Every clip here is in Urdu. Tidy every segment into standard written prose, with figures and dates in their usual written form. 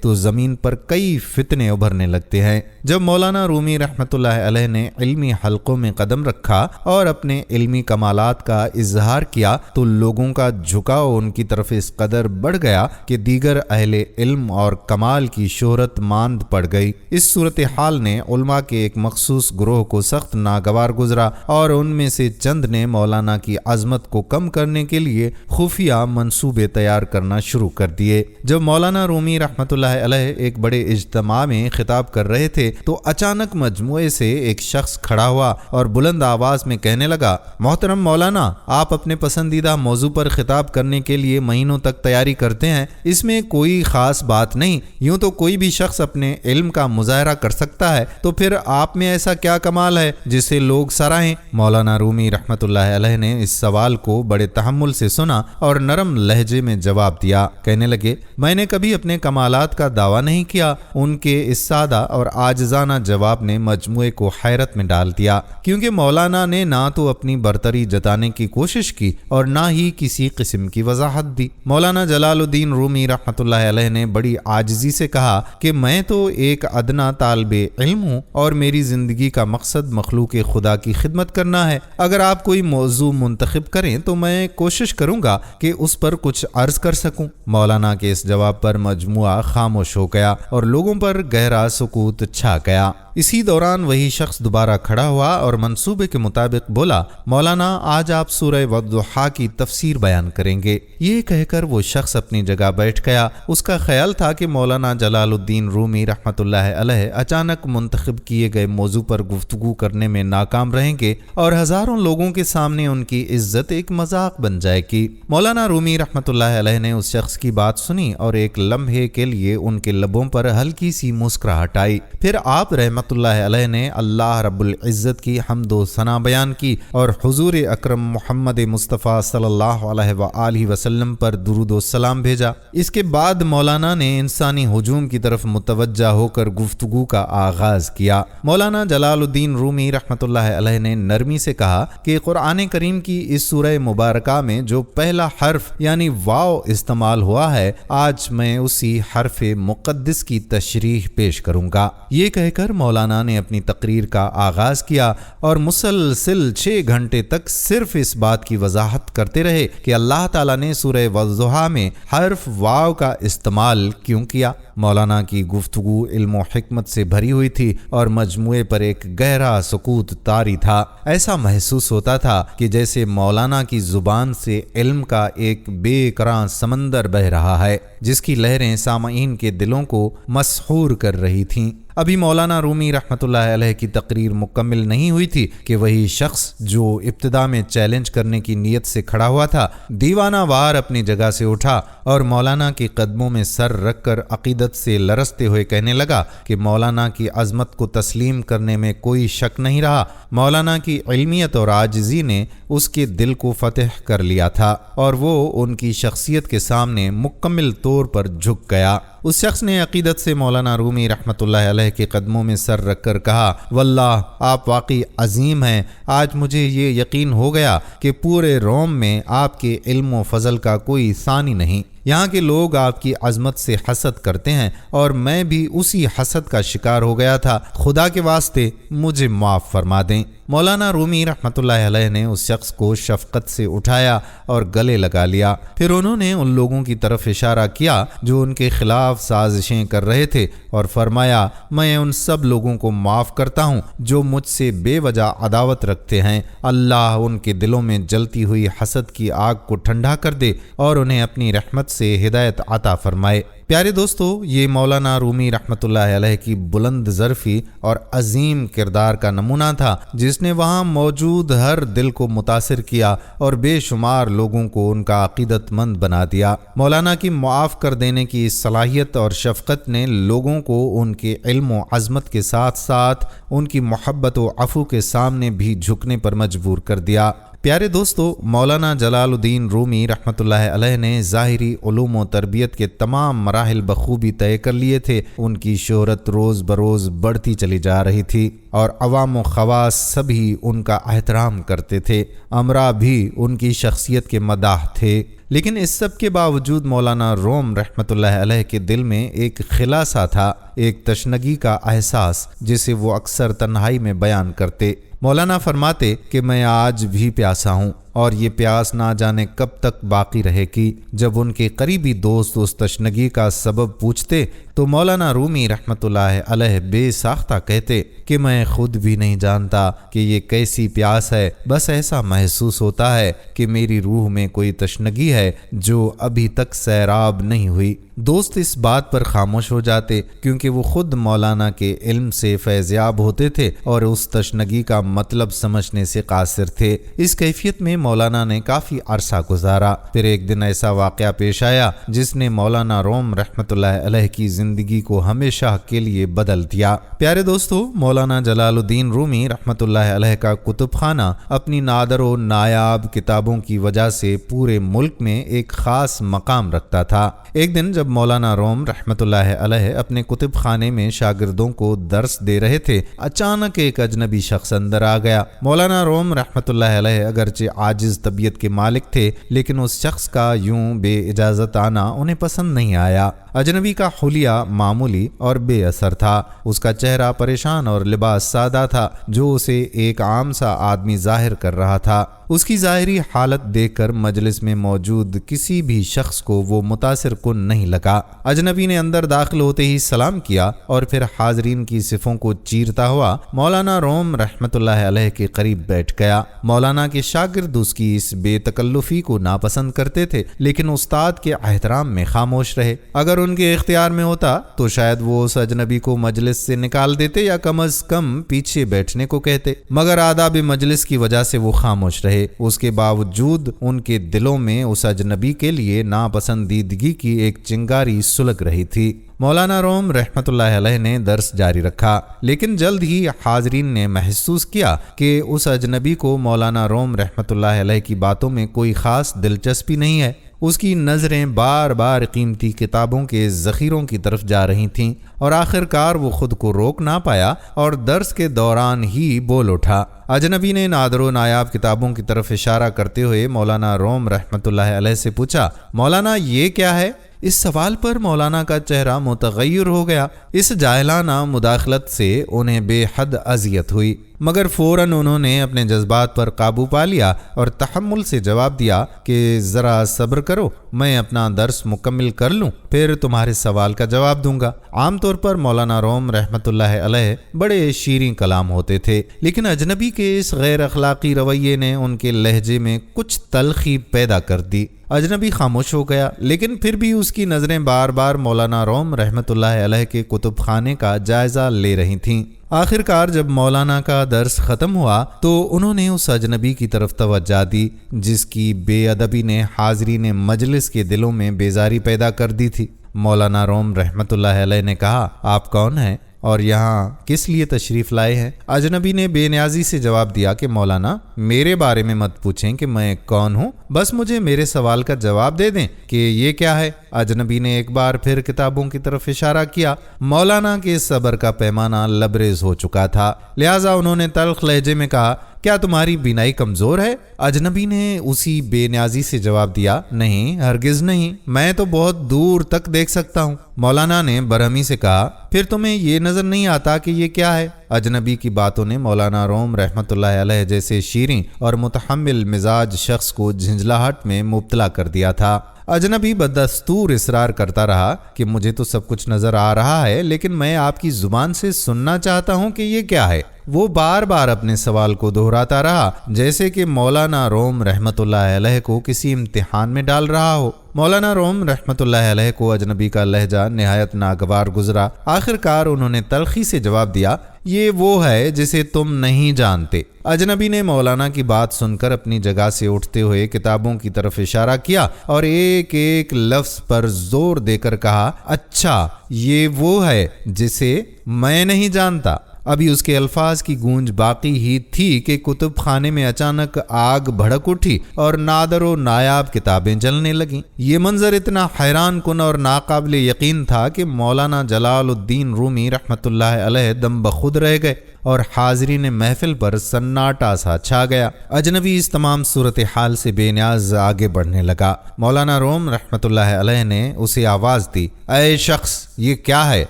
تو زمین پر کئی فتنے ابھرنے لگتے ہیں۔ جب مولانا رومی رحمۃ اللہ علیہ نے علمی حلقوں میں قدم رکھا اور اپنے علمی کمالات کا اظہار کیا تو لوگوں کا جھکاؤ ان کی طرف اس قدر بڑھ گیا کہ دیگر اہل علم اور کمال کی شہرت ماند پڑ گئی۔ اس صورتحال نے علماء کے ایک مخصوص گروہ کو سخت ناگوار گزرا اور ان میں سے چند نے مولانا کی عظمت کو کم کرنے کے لیے خفیہ منصوبے تیار کرنا شروع کر دیے۔ جب مولانا رومی رحمۃ اللہ علیہ ایک بڑے اجتماع میں خطاب کر رہے تھے تو اچانک مجموعے سے ایک شخص کھڑا ہوا اور بلند آواز میں کہنے لگا، محترم مولانا، آپ اپنے پسندیدہ موضوع پر خطاب کرنے کے لیے مہینوں تک تیاری کرتے ہیں، اس میں کوئی خاص بات نہیں، یوں تو کوئی بھی شخص اپنے علم کا مظاہرہ کر سکتا ہے، تو پھر آپ میں ایسا کیا کمال ہے جسے لوگ سراہیں؟ مولانا رومی رحمۃ اللہ علیہ نے اس سوال کو بڑے تحمل سے سنا اور نرم لہجے میں جواب دیا۔ کہنے لگے، میں نے کبھی اپنے کمالات کا دعویٰ نہیں کیا۔ ان کے اس سادہ اور عاجزانہ جواب نے مجموعے کو حیرت میں ڈال دیا، کیونکہ مولانا نے نہ تو اپنی برتری جتانے کی کوشش کی اور نہ ہی کسی قسم کی وضاحت دی۔ مولانا جلال الدین رومی رحمۃ اللہ علیہ نے بڑی عاجزی سے کہا کہ میں تو ایک ادنا طالب علم ہوں اور میری زندگی کا مقصد مخلوق خدا کی خدمت کرنا ہے۔ اگر آپ کوئی موضوع منتخب کریں تو میں کوشش کروں گا کہ اس پر کچھ عرض کر سکوں۔ مولانا کے اس جواب پر مجموعہ خاموش ہو گیا اور لوگوں پر گہرا سکوت چھا گیا۔ اسی دوران وہی شخص دوبارہ کھڑا ہوا اور منصوبے کے مطابق بولا، مولانا آج آپ سورہ والضحیٰ کی تفسیر بیان کریں گے۔ یہ کہہ کر وہ شخص اپنی جگہ بیٹھ گیا۔ اس کا خیال تھا کہ مولانا جلال الدین رومی رحمۃ اللہ علیہ اچانک منتخب کیے گئے موضوع پر گفتگو کرنے میں ناکام رہیں گے اور ہزاروں لوگوں کے سامنے ان کی عزت ایک مذاق بن جائے گی۔ مولانا رومی رحمۃ اللہ علیہ نے اس شخص کی بات سنی اور ایک لمحے کے لیے ان کے لبوں پر ہلکی سی مسکراہٹ آئی۔ پھر آپ رحمۃ اللہ علیہ نے اللہ رب العزت کی حمد و ثنا بیان کی اور حضور اکرم محمد مصطفیٰ صلی اللہ علیہ وآلہ وسلم پر درود و سلام بھیجا۔ اس کے بعد مولانا نے انسانی ہجوم کی طرف متوجہ ہو کر گفتگو کا آغاز کیا۔ مولانا جلال الدین رومی رحمۃ اللہ علیہ نے نرمی سے کہا کہ قرآن کریم کی اس سورہ مبارکہ میں جو پہلا حرف یعنی واو استعمال ہوا ہے، آج میں اسی حرف مقدس کی تشریح پیش کروں گا۔ یہ کہہ کر مولانا نے اپنی تقریر کا آغاز کیا اور مسلسل 6 گھنٹے تک صرف اس بات کی وضاحت کرتے رہے کہ اللہ تعالیٰ نے سورہ والضحیٰ میں حرف واو کا استعمال کیوں کیا۔ مولانا کی گفتگو علم و حکمت سے بھری ہوئی تھی اور مجموعے پر ایک گہرا سکوت طاری تھا۔ ایسا محسوس ہوتا تھا کہ جیسے مولانا کی زبان سے علم کا ایک بے کراں سمندر بہہ رہا ہے، جس کی لہریں سامعین کے دلوں کو مسحور کر رہی تھیں۔ ابھی مولانا رومی رحمۃ اللہ علیہ کی تقریر مکمل نہیں ہوئی تھی کہ وہی شخص جو ابتدا میں چیلنج کرنے کی نیت سے کھڑا ہوا تھا، دیوانہ وار اپنی جگہ سے اٹھا اور مولانا کے قدموں میں سر رکھ کر عقیدت سے لرزتے ہوئے کہنے لگا کہ مولانا کی عظمت کو تسلیم کرنے میں کوئی شک نہیں رہا۔ مولانا کی علمیت اور عاجزی نے اس کے دل کو فتح کر لیا تھا اور وہ ان کی شخصیت کے سامنے مکمل طور پر جھک گیا۔ اس شخص نے عقیدت سے مولانا رومی رحمۃ اللہ علیہ کے قدموں میں سر رکھ کر کہا، واللہ آپ واقعی عظیم ہیں۔ آج مجھے یہ یقین ہو گیا کہ پورے روم میں آپ کے علم و فضل کا کوئی ثانی نہیں۔ یہاں کے لوگ آپ کی عظمت سے حسد کرتے ہیں اور میں بھی اسی حسد کا شکار ہو گیا تھا۔ خدا کے واسطے مجھے معاف فرما دیں۔ مولانا رومی رحمۃ اللہ علیہ نے اس شخص کو شفقت سے اٹھایا اور گلے لگا لیا۔ پھر انہوں نے ان لوگوں کی طرف اشارہ کیا جو ان کے خلاف سازشیں کر رہے تھے اور فرمایا، میں ان سب لوگوں کو معاف کرتا ہوں جو مجھ سے بے وجہ عداوت رکھتے ہیں۔ اللہ ان کے دلوں میں جلتی ہوئی حسد کی آگ کو ٹھنڈا کر دے اور انہیں اپنی رحمت سے ہدایت عطا فرمائے۔ پیارے دوستو، یہ مولانا رومی رحمۃ اللہ علیہ کی بلند ظرفی اور عظیم کردار کا نمونہ تھا، جس نے وہاں موجود ہر دل کو متاثر کیا اور بے شمار لوگوں کو ان کا عقیدت مند بنا دیا۔ مولانا کی معاف کر دینے کی صلاحیت اور شفقت نے لوگوں کو ان کے علم و عظمت کے ساتھ ساتھ ان کی محبت و عفو کے سامنے بھی جھکنے پر مجبور کر دیا۔ پیارے دوستو، مولانا جلال الدین رومی رحمۃ اللہ علیہ نے ظاہری علوم و تربیت کے تمام مراحل بخوبی طے کر لیے تھے۔ ان کی شہرت روز بروز بڑھتی چلی جا رہی تھی اور عوام و خواص سبھی ان کا احترام کرتے تھے، امراء بھی ان کی شخصیت کے مداح تھے۔ لیکن اس سب کے باوجود مولانا روم رحمۃ اللہ علیہ کے دل میں ایک خلا سا تھا، ایک تشنگی کا احساس جسے وہ اکثر تنہائی میں بیان کرتے۔ مولانا فرماتے کہ میں آج بھی پیاسا ہوں اور یہ پیاس نہ جانے کب تک باقی رہے گی۔ جب ان کے قریبی دوست اس تشنگی کا سبب پوچھتے تو مولانا رومی رحمۃ اللہ علیہ بے ساختہ کہتے کہ میں خود بھی نہیں جانتا کہ یہ کیسی پیاس ہے، بس ایسا محسوس ہوتا ہے کہ میری روح میں کوئی تشنگی ہے جو ابھی تک سیراب نہیں ہوئی۔ دوست اس بات پر خاموش ہو جاتے کیونکہ وہ خود مولانا کے علم سے فیضیاب ہوتے تھے اور اس تشنگی کا مطلب سمجھنے سے قاصر تھے۔ اس کیفیت میں مولانا نے کافی عرصہ گزارا۔ پھر ایک دن ایسا واقعہ پیش آیا جس نے مولانا روم رحمۃ اللہ علیہ کی زندگی کو ہمیشہ کے لیے بدل دیا۔ پیارے دوستو، مولانا جلال الدین رومی رحمۃ اللہ علیہ کا کتب خانہ اپنی نادر و نایاب کتابوں کی وجہ سے پورے ملک میں ایک خاص مقام رکھتا تھا۔ ایک دن جب مولانا روم رحمۃ اللہ علیہ اپنے کتب خانے میں شاگردوں کو درس دے رہے تھے، اچانک ایک اجنبی شخص اندر آ گیا۔ مولانا روم رحمۃ اللہ علیہ اگرچہ عاجز طبیعت کے مالک تھے، لیکن اس شخص کا یوں بے اجازت آنا انہیں پسند نہیں آیا۔ اجنبی کا حلیہ معمولی اور بے اثر تھا، اس کا چہرہ پریشان اور لباس سادہ تھا جو اسے ایک عام سا آدمی ظاہر کر رہا تھا۔ اس کی ظاہری حالت دیکھ کر مجلس میں موجود کسی بھی شخص کو وہ متاثر کن نہیں لگا۔ اجنبی نے اندر داخل ہوتے ہی سلام کیا اور پھر حاضرین کی صفوں کو چیرتا ہوا مولانا روم رحمۃ اللہ علیہ کے قریب بیٹھ گیا۔ مولانا کے شاگرد اس کی اس بے تکلفی کو ناپسند کرتے تھے، لیکن استاد کے احترام میں خاموش رہے۔ اگر ان کے اختیار میں ہوتا تو شاید وہ اس اجنبی کو مجلس سے نکال دیتے یا کم از کم پیچھے بیٹھنے کو کہتے، مگر آداب مجلس کی وجہ سے وہ خاموش رہے۔ اس کے باوجود ان کے دلوں میں اس اجنبی کے لیے ناپسندیدگی کی ایک چنگاری سلگ رہی تھی۔ مولانا روم رحمۃ اللہ علیہ نے درس جاری رکھا، لیکن جلد ہی حاضرین نے محسوس کیا کہ اس اجنبی کو مولانا روم رحمۃ اللہ علیہ کی باتوں میں کوئی خاص دلچسپی نہیں ہے۔ اس کی نظریں بار بار قیمتی کتابوں کے ذخیروں کی طرف جا رہی تھیں اور آخر کار وہ خود کو روک نہ پایا اور درس کے دوران ہی بول اٹھا۔ اجنبی نے نادر و نایاب کتابوں کی طرف اشارہ کرتے ہوئے مولانا روم رحمۃ اللہ علیہ سے پوچھا، مولانا یہ کیا ہے؟ اس سوال پر مولانا کا چہرہ متغیر ہو گیا۔ اس جاہلانہ مداخلت سے انہیں بے حد اذیت ہوئی، مگر فوراً انہوں نے اپنے جذبات پر قابو پا لیا اور تحمل سے جواب دیا کہ ذرا صبر کرو، میں اپنا درس مکمل کر لوں، پھر تمہارے سوال کا جواب دوں گا۔ عام طور پر مولانا روم رحمۃ اللہ علیہ بڑے شیریں کلام ہوتے تھے، لیکن اجنبی کے اس غیر اخلاقی رویے نے ان کے لہجے میں کچھ تلخی پیدا کر دی۔ اجنبی خاموش ہو گیا، لیکن پھر بھی اس کی نظریں بار بار مولانا روم رحمۃ اللہ علیہ کے کتب خانے کا جائزہ لے رہی تھیں۔ آخر کار جب مولانا کا درس ختم ہوا تو انہوں نے اس اجنبی کی طرف توجہ دی جس کی بے ادبی نے حاضرین مجلس کے دلوں میں بیزاری پیدا کر دی تھی۔ مولانا روم رحمۃ اللہ علیہ نے کہا، آپ کون ہیں اور یہاں کس لیے تشریف لائے ہیں؟ اجنبی نے بے نیازی سے جواب دیا کہ مولانا، میرے بارے میں مت پوچھیں کہ میں کون ہوں، بس مجھے میرے سوال کا جواب دے دیں کہ یہ کیا ہے۔ اجنبی نے ایک بار پھر کتابوں کی طرف اشارہ کیا۔ مولانا کے صبر کا پیمانہ لبریز ہو چکا تھا، لہٰذا انہوں نے تلخ لہجے میں کہا، کیا تمہاری بینائی کمزور ہے؟ اجنبی نے اسی بے نیازی سے جواب دیا، نہیں، ہرگز نہیں، میں تو بہت دور تک دیکھ سکتا ہوں۔ مولانا نے برہمی سے کہا، پھر تمہیں یہ نظر نہیں آتا کہ یہ کیا ہے؟ اجنبی کی باتوں نے مولانا روم رحمۃ اللہ علیہ جیسے شیریں اور متحمل مزاج شخص کو جھنجھلاہٹ میں مبتلا کر دیا تھا۔ اجنبی بدستور اصرار کرتا رہا کہ مجھے تو سب کچھ نظر آ رہا ہے، لیکن میں آپ کی زبان سے سننا چاہتا ہوں کہ یہ کیا ہے۔ وہ بار بار اپنے سوال کو دہراتا رہا جیسے کہ مولانا روم رحمۃ اللہ علیہ کو کسی امتحان میں ڈال رہا ہو۔ مولانا روم رحمۃ اللہ علیہ کو اجنبی کا لہجہ نہایت ناگوار گزرا۔ آخر کار انہوں نے تلخی سے جواب دیا، یہ وہ ہے جسے تم نہیں جانتے۔ اجنبی نے مولانا کی بات سن کر اپنی جگہ سے اٹھتے ہوئے کتابوں کی طرف اشارہ کیا اور ایک ایک لفظ پر زور دے کر کہا، اچھا یہ وہ ہے جسے میں نہیں جانتا۔ ابھی اس کے الفاظ کی گونج باقی ہی تھی کہ کتب خانے میں اچانک آگ بھڑک اٹھی اور نادر و نایاب کتابیں جلنے لگیں۔ یہ منظر اتنا حیران کن اور ناقابل یقین تھا کہ مولانا جلال الدین رومی رحمۃ اللہ علیہ دم بخود رہ گئے اور حاضرین محفل پر سناٹا سا چھا گیا۔ اجنبی اس تمام صورتحال سے بے نیاز آگے بڑھنے لگا۔ مولانا روم رحمۃ اللہ علیہ نے اسے آواز دی، اے شخص یہ کیا ہے؟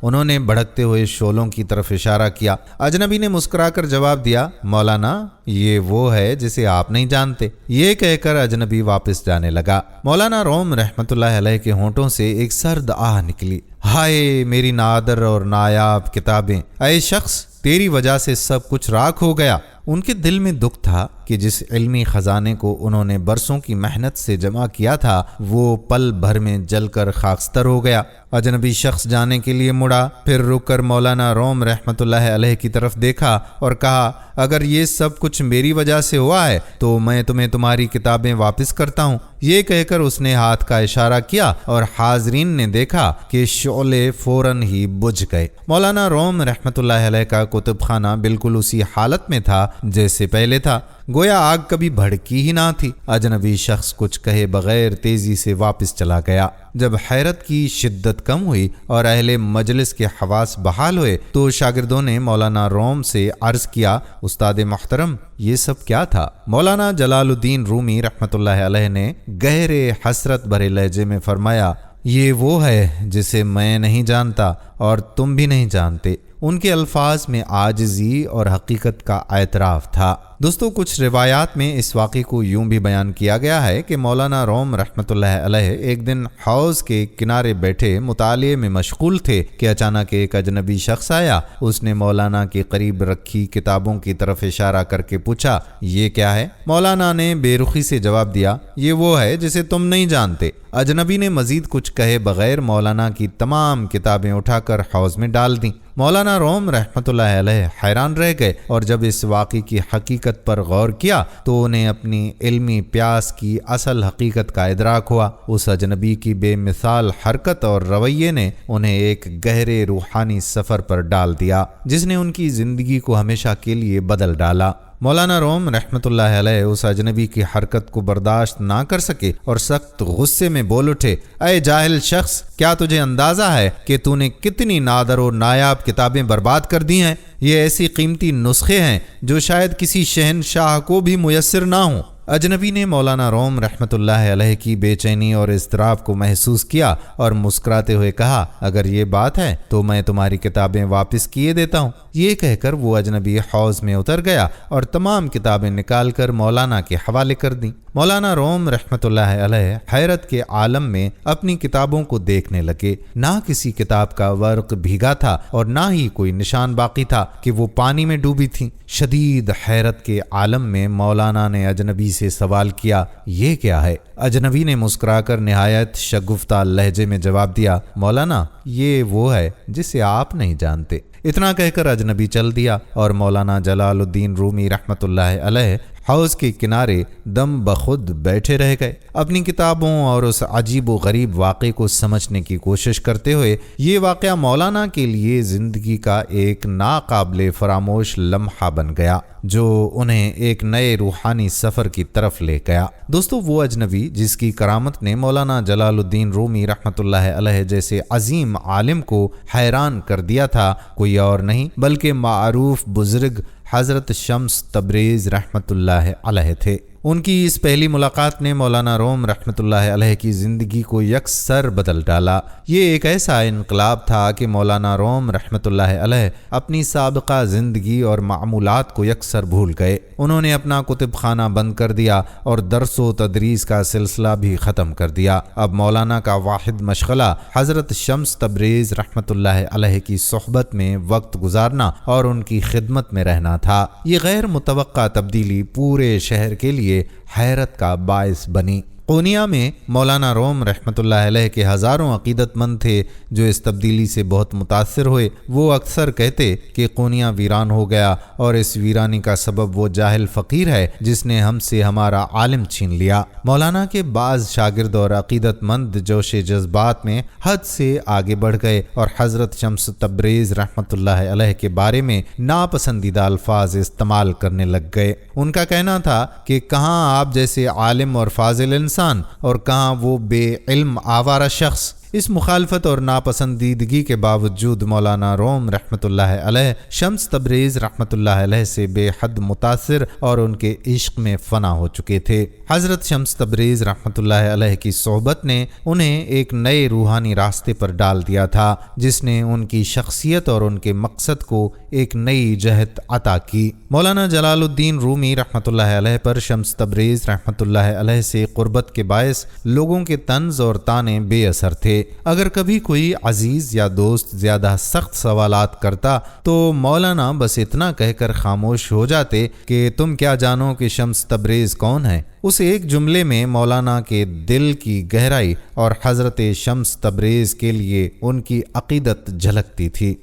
انہوں نے بھڑکتے ہوئے شعلوں کی طرف اشارہ کیا۔ اجنبی نے مسکرا کر جواب دیا، مولانا یہ وہ ہے جسے آپ نہیں جانتے۔ یہ کہہ کر اجنبی واپس جانے لگا۔ مولانا روم رحمۃ اللہ علیہ کے ہونٹوں سے ایک سرد آہ نکلی، ہائے میری نادر اور نایاب کتابیں، اے شخص تیری وجہ سے سب کچھ راکھ ہو گیا۔ ان کے دل میں دکھ تھا کہ جس علمی خزانے کو انہوں نے برسوں کی محنت سے جمع کیا تھا وہ پل بھر میں جل کر خاکستر ہو گیا۔ اجنبی شخص جانے کے لیے مڑا، پھر رک کر مولانا روم رحمۃ اللہ علیہ کی طرف دیکھا اور کہا، اگر یہ سب کچھ میری وجہ سے ہوا ہے تو میں تمہیں تمہاری کتابیں واپس کرتا ہوں۔ یہ کہہ کر اس نے ہاتھ کا اشارہ کیا اور حاضرین نے دیکھا کہ شعلے فوراً ہی بجھ گئے۔ مولانا روم رحمۃ اللہ علیہ کا کتب خانہ بالکل اسی حالت میں تھا جیسے پہلے تھا، گویا آگ کبھی بھڑکی ہی نہ تھی۔ اجنبی شخص کچھ کہے بغیر تیزی سے واپس چلا گیا۔ جب حیرت کی شدت کم ہوئی اور اہل مجلس کے حواس بحال ہوئے تو شاگردوں نے مولانا روم سے عرض کیا، استاد محترم یہ سب کیا تھا؟ مولانا جلال الدین رومی رحمۃ اللہ علیہ نے گہرے حسرت بھرے لہجے میں فرمایا، یہ وہ ہے جسے میں نہیں جانتا اور تم بھی نہیں جانتے۔ ان کے الفاظ میں عاجزی اور حقیقت کا اعتراف تھا۔ دوستو کچھ روایات میں اس واقعے کو یوں بھی بیان کیا گیا ہے کہ مولانا روم رحمۃ اللہ علیہ ایک دن حوض کے کنارے بیٹھے مطالعے میں مشغول تھے کہ اچانک ایک اجنبی شخص آیا۔ اس نے مولانا کے قریب رکھی کتابوں کی طرف اشارہ کر کے پوچھا، یہ کیا ہے؟ مولانا نے بے رخی سے جواب دیا، یہ وہ ہے جسے تم نہیں جانتے۔ اجنبی نے مزید کچھ کہے بغیر مولانا کی تمام کتابیں اٹھا کر حوض میں ڈال دیں۔ مولانا روم رحمۃ اللہ علیہ حیران رہ گئے اور جب اس واقعے کی حقیقت پر غور کیا تو انہیں اپنی علمی پیاس کی اصل حقیقت کا ادراک ہوا۔ اس اجنبی کی بے مثال حرکت اور رویے نے انہیں ایک گہرے روحانی سفر پر ڈال دیا جس نے ان کی زندگی کو ہمیشہ کے لیے بدل ڈالا۔ مولانا روم رحمۃ اللہ علیہ اس اجنبی کی حرکت کو برداشت نہ کر سکے اور سخت غصے میں بول اٹھے، اے جاہل شخص کیا تجھے اندازہ ہے کہ تو نے کتنی نادر و نایاب کتابیں برباد کر دی ہیں؟ یہ ایسی قیمتی نسخے ہیں جو شاید کسی شہنشاہ کو بھی میسر نہ ہوں۔ اجنبی نے مولانا روم رحمۃ اللہ علیہ کی بے چینی اور اضطراب کو محسوس کیا اور مسکراتے ہوئے کہا، اگر یہ بات ہے تو میں تمہاری کتابیں واپس کیے دیتا ہوں۔ یہ کہہ کر وہ اجنبی حوض میں اتر گیا اور تمام کتابیں نکال کر مولانا کے حوالے کر دیں۔ مولانا روم رحمۃ اللہ علیہ حیرت کے عالم میں اپنی کتابوں کو دیکھنے لگے۔ نہ کسی کتاب کا ورق بھیگا تھا اور نہ ہی کوئی نشان باقی تھا کہ وہ پانی میں ڈوبی تھیں۔ شدید حیرت کے عالم میں مولانا نے اجنبی سے سوال کیا، یہ کیا ہے؟ اجنبی نے مسکرا کر نہایت شگفتہ لہجے میں جواب دیا، مولانا یہ وہ ہے جسے آپ نہیں جانتے۔ اتنا کہہ کر اجنبی چل دیا اور مولانا جلال الدین رومی رحمۃ اللہ علیہ حوض کے کنارے دم بخود بیٹھے رہ گئے، اپنی کتابوں اور اس عجیب و غریب واقعے کو سمجھنے کی کوشش کرتے ہوئے۔ یہ واقعہ مولانا کے لیے زندگی کا ایک ناقابل فراموش لمحہ بن گیا جو انہیں ایک نئے روحانی سفر کی طرف لے گیا۔ دوستو وہ اجنبی جس کی کرامت نے مولانا جلال الدین رومی رحمۃ اللہ علیہ جیسے عظیم عالم کو حیران کر دیا تھا کوئی اور نہیں بلکہ معروف بزرگ حضرت شمس تبریز رحمۃ اللہ علیہ تھے۔ ان کی اس پہلی ملاقات نے مولانا روم رحمۃ اللہ علیہ کی زندگی کو یکسر بدل ڈالا۔ یہ ایک ایسا انقلاب تھا کہ مولانا روم رحمۃ اللہ علیہ اپنی سابقہ زندگی اور معمولات کو یکسر بھول گئے۔ انہوں نے اپنا کتب خانہ بند کر دیا اور درس و تدریس کا سلسلہ بھی ختم کر دیا۔ اب مولانا کا واحد مشغلہ حضرت شمس تبریز رحمۃ اللہ علیہ کی صحبت میں وقت گزارنا اور ان کی خدمت میں رہنا تھا۔ یہ غیر متوقع تبدیلی پورے شہر کے لیے حیرت کا باعث بنی۔ قونیہ میں مولانا روم رحمۃ اللہ علیہ کے ہزاروں عقیدت مند تھے جو اس تبدیلی سے بہت متاثر ہوئے۔ وہ اکثر کہتے کہ قونیہ ویران ہو گیا اور اس ویرانی کا سبب وہ جاہل فقیر ہے جس نے ہم سے ہمارا عالم چھین لیا۔ مولانا کے بعض شاگرد اور عقیدت مند جوش جذبات میں حد سے آگے بڑھ گئے اور حضرت شمس تبریز رحمۃ اللہ علیہ کے بارے میں ناپسندیدہ الفاظ استعمال کرنے لگ گئے۔ ان کا کہنا تھا کہ کہاں آپ جیسے عالم اور فاضل انسان اور کہاں وہ بے علم آوارہ شخص۔ اس مخالفت اور ناپسندیدگی کے باوجود مولانا روم رحمۃ اللہ علیہ شمس تبریز رحمۃ اللہ علیہ سے بے حد متاثر اور ان کے عشق میں فنا ہو چکے تھے۔ حضرت شمس تبریز رحمۃ اللہ علیہ کی صحبت نے انہیں ایک نئے روحانی راستے پر ڈال دیا تھا جس نے ان کی شخصیت اور ان کے مقصد کو ایک نئی جہت عطا کی۔ مولانا جلال الدین رومی رحمۃ اللہ علیہ پر شمس تبریز رحمۃ اللہ علیہ سے قربت کے باعث لوگوں کے طنز اور طعنے بے اثر تھے۔ اگر کبھی کوئی عزیز یا دوست زیادہ سخت سوالات کرتا تو مولانا بس اتنا کہہ کر خاموش ہو جاتے کہ تم کیا جانو کہ شمس تبریز کون ہے۔ اس ایک جملے میں مولانا کے دل کی گہرائی اور حضرت شمس تبریز کے لیے ان کی عقیدت جھلکتی تھی۔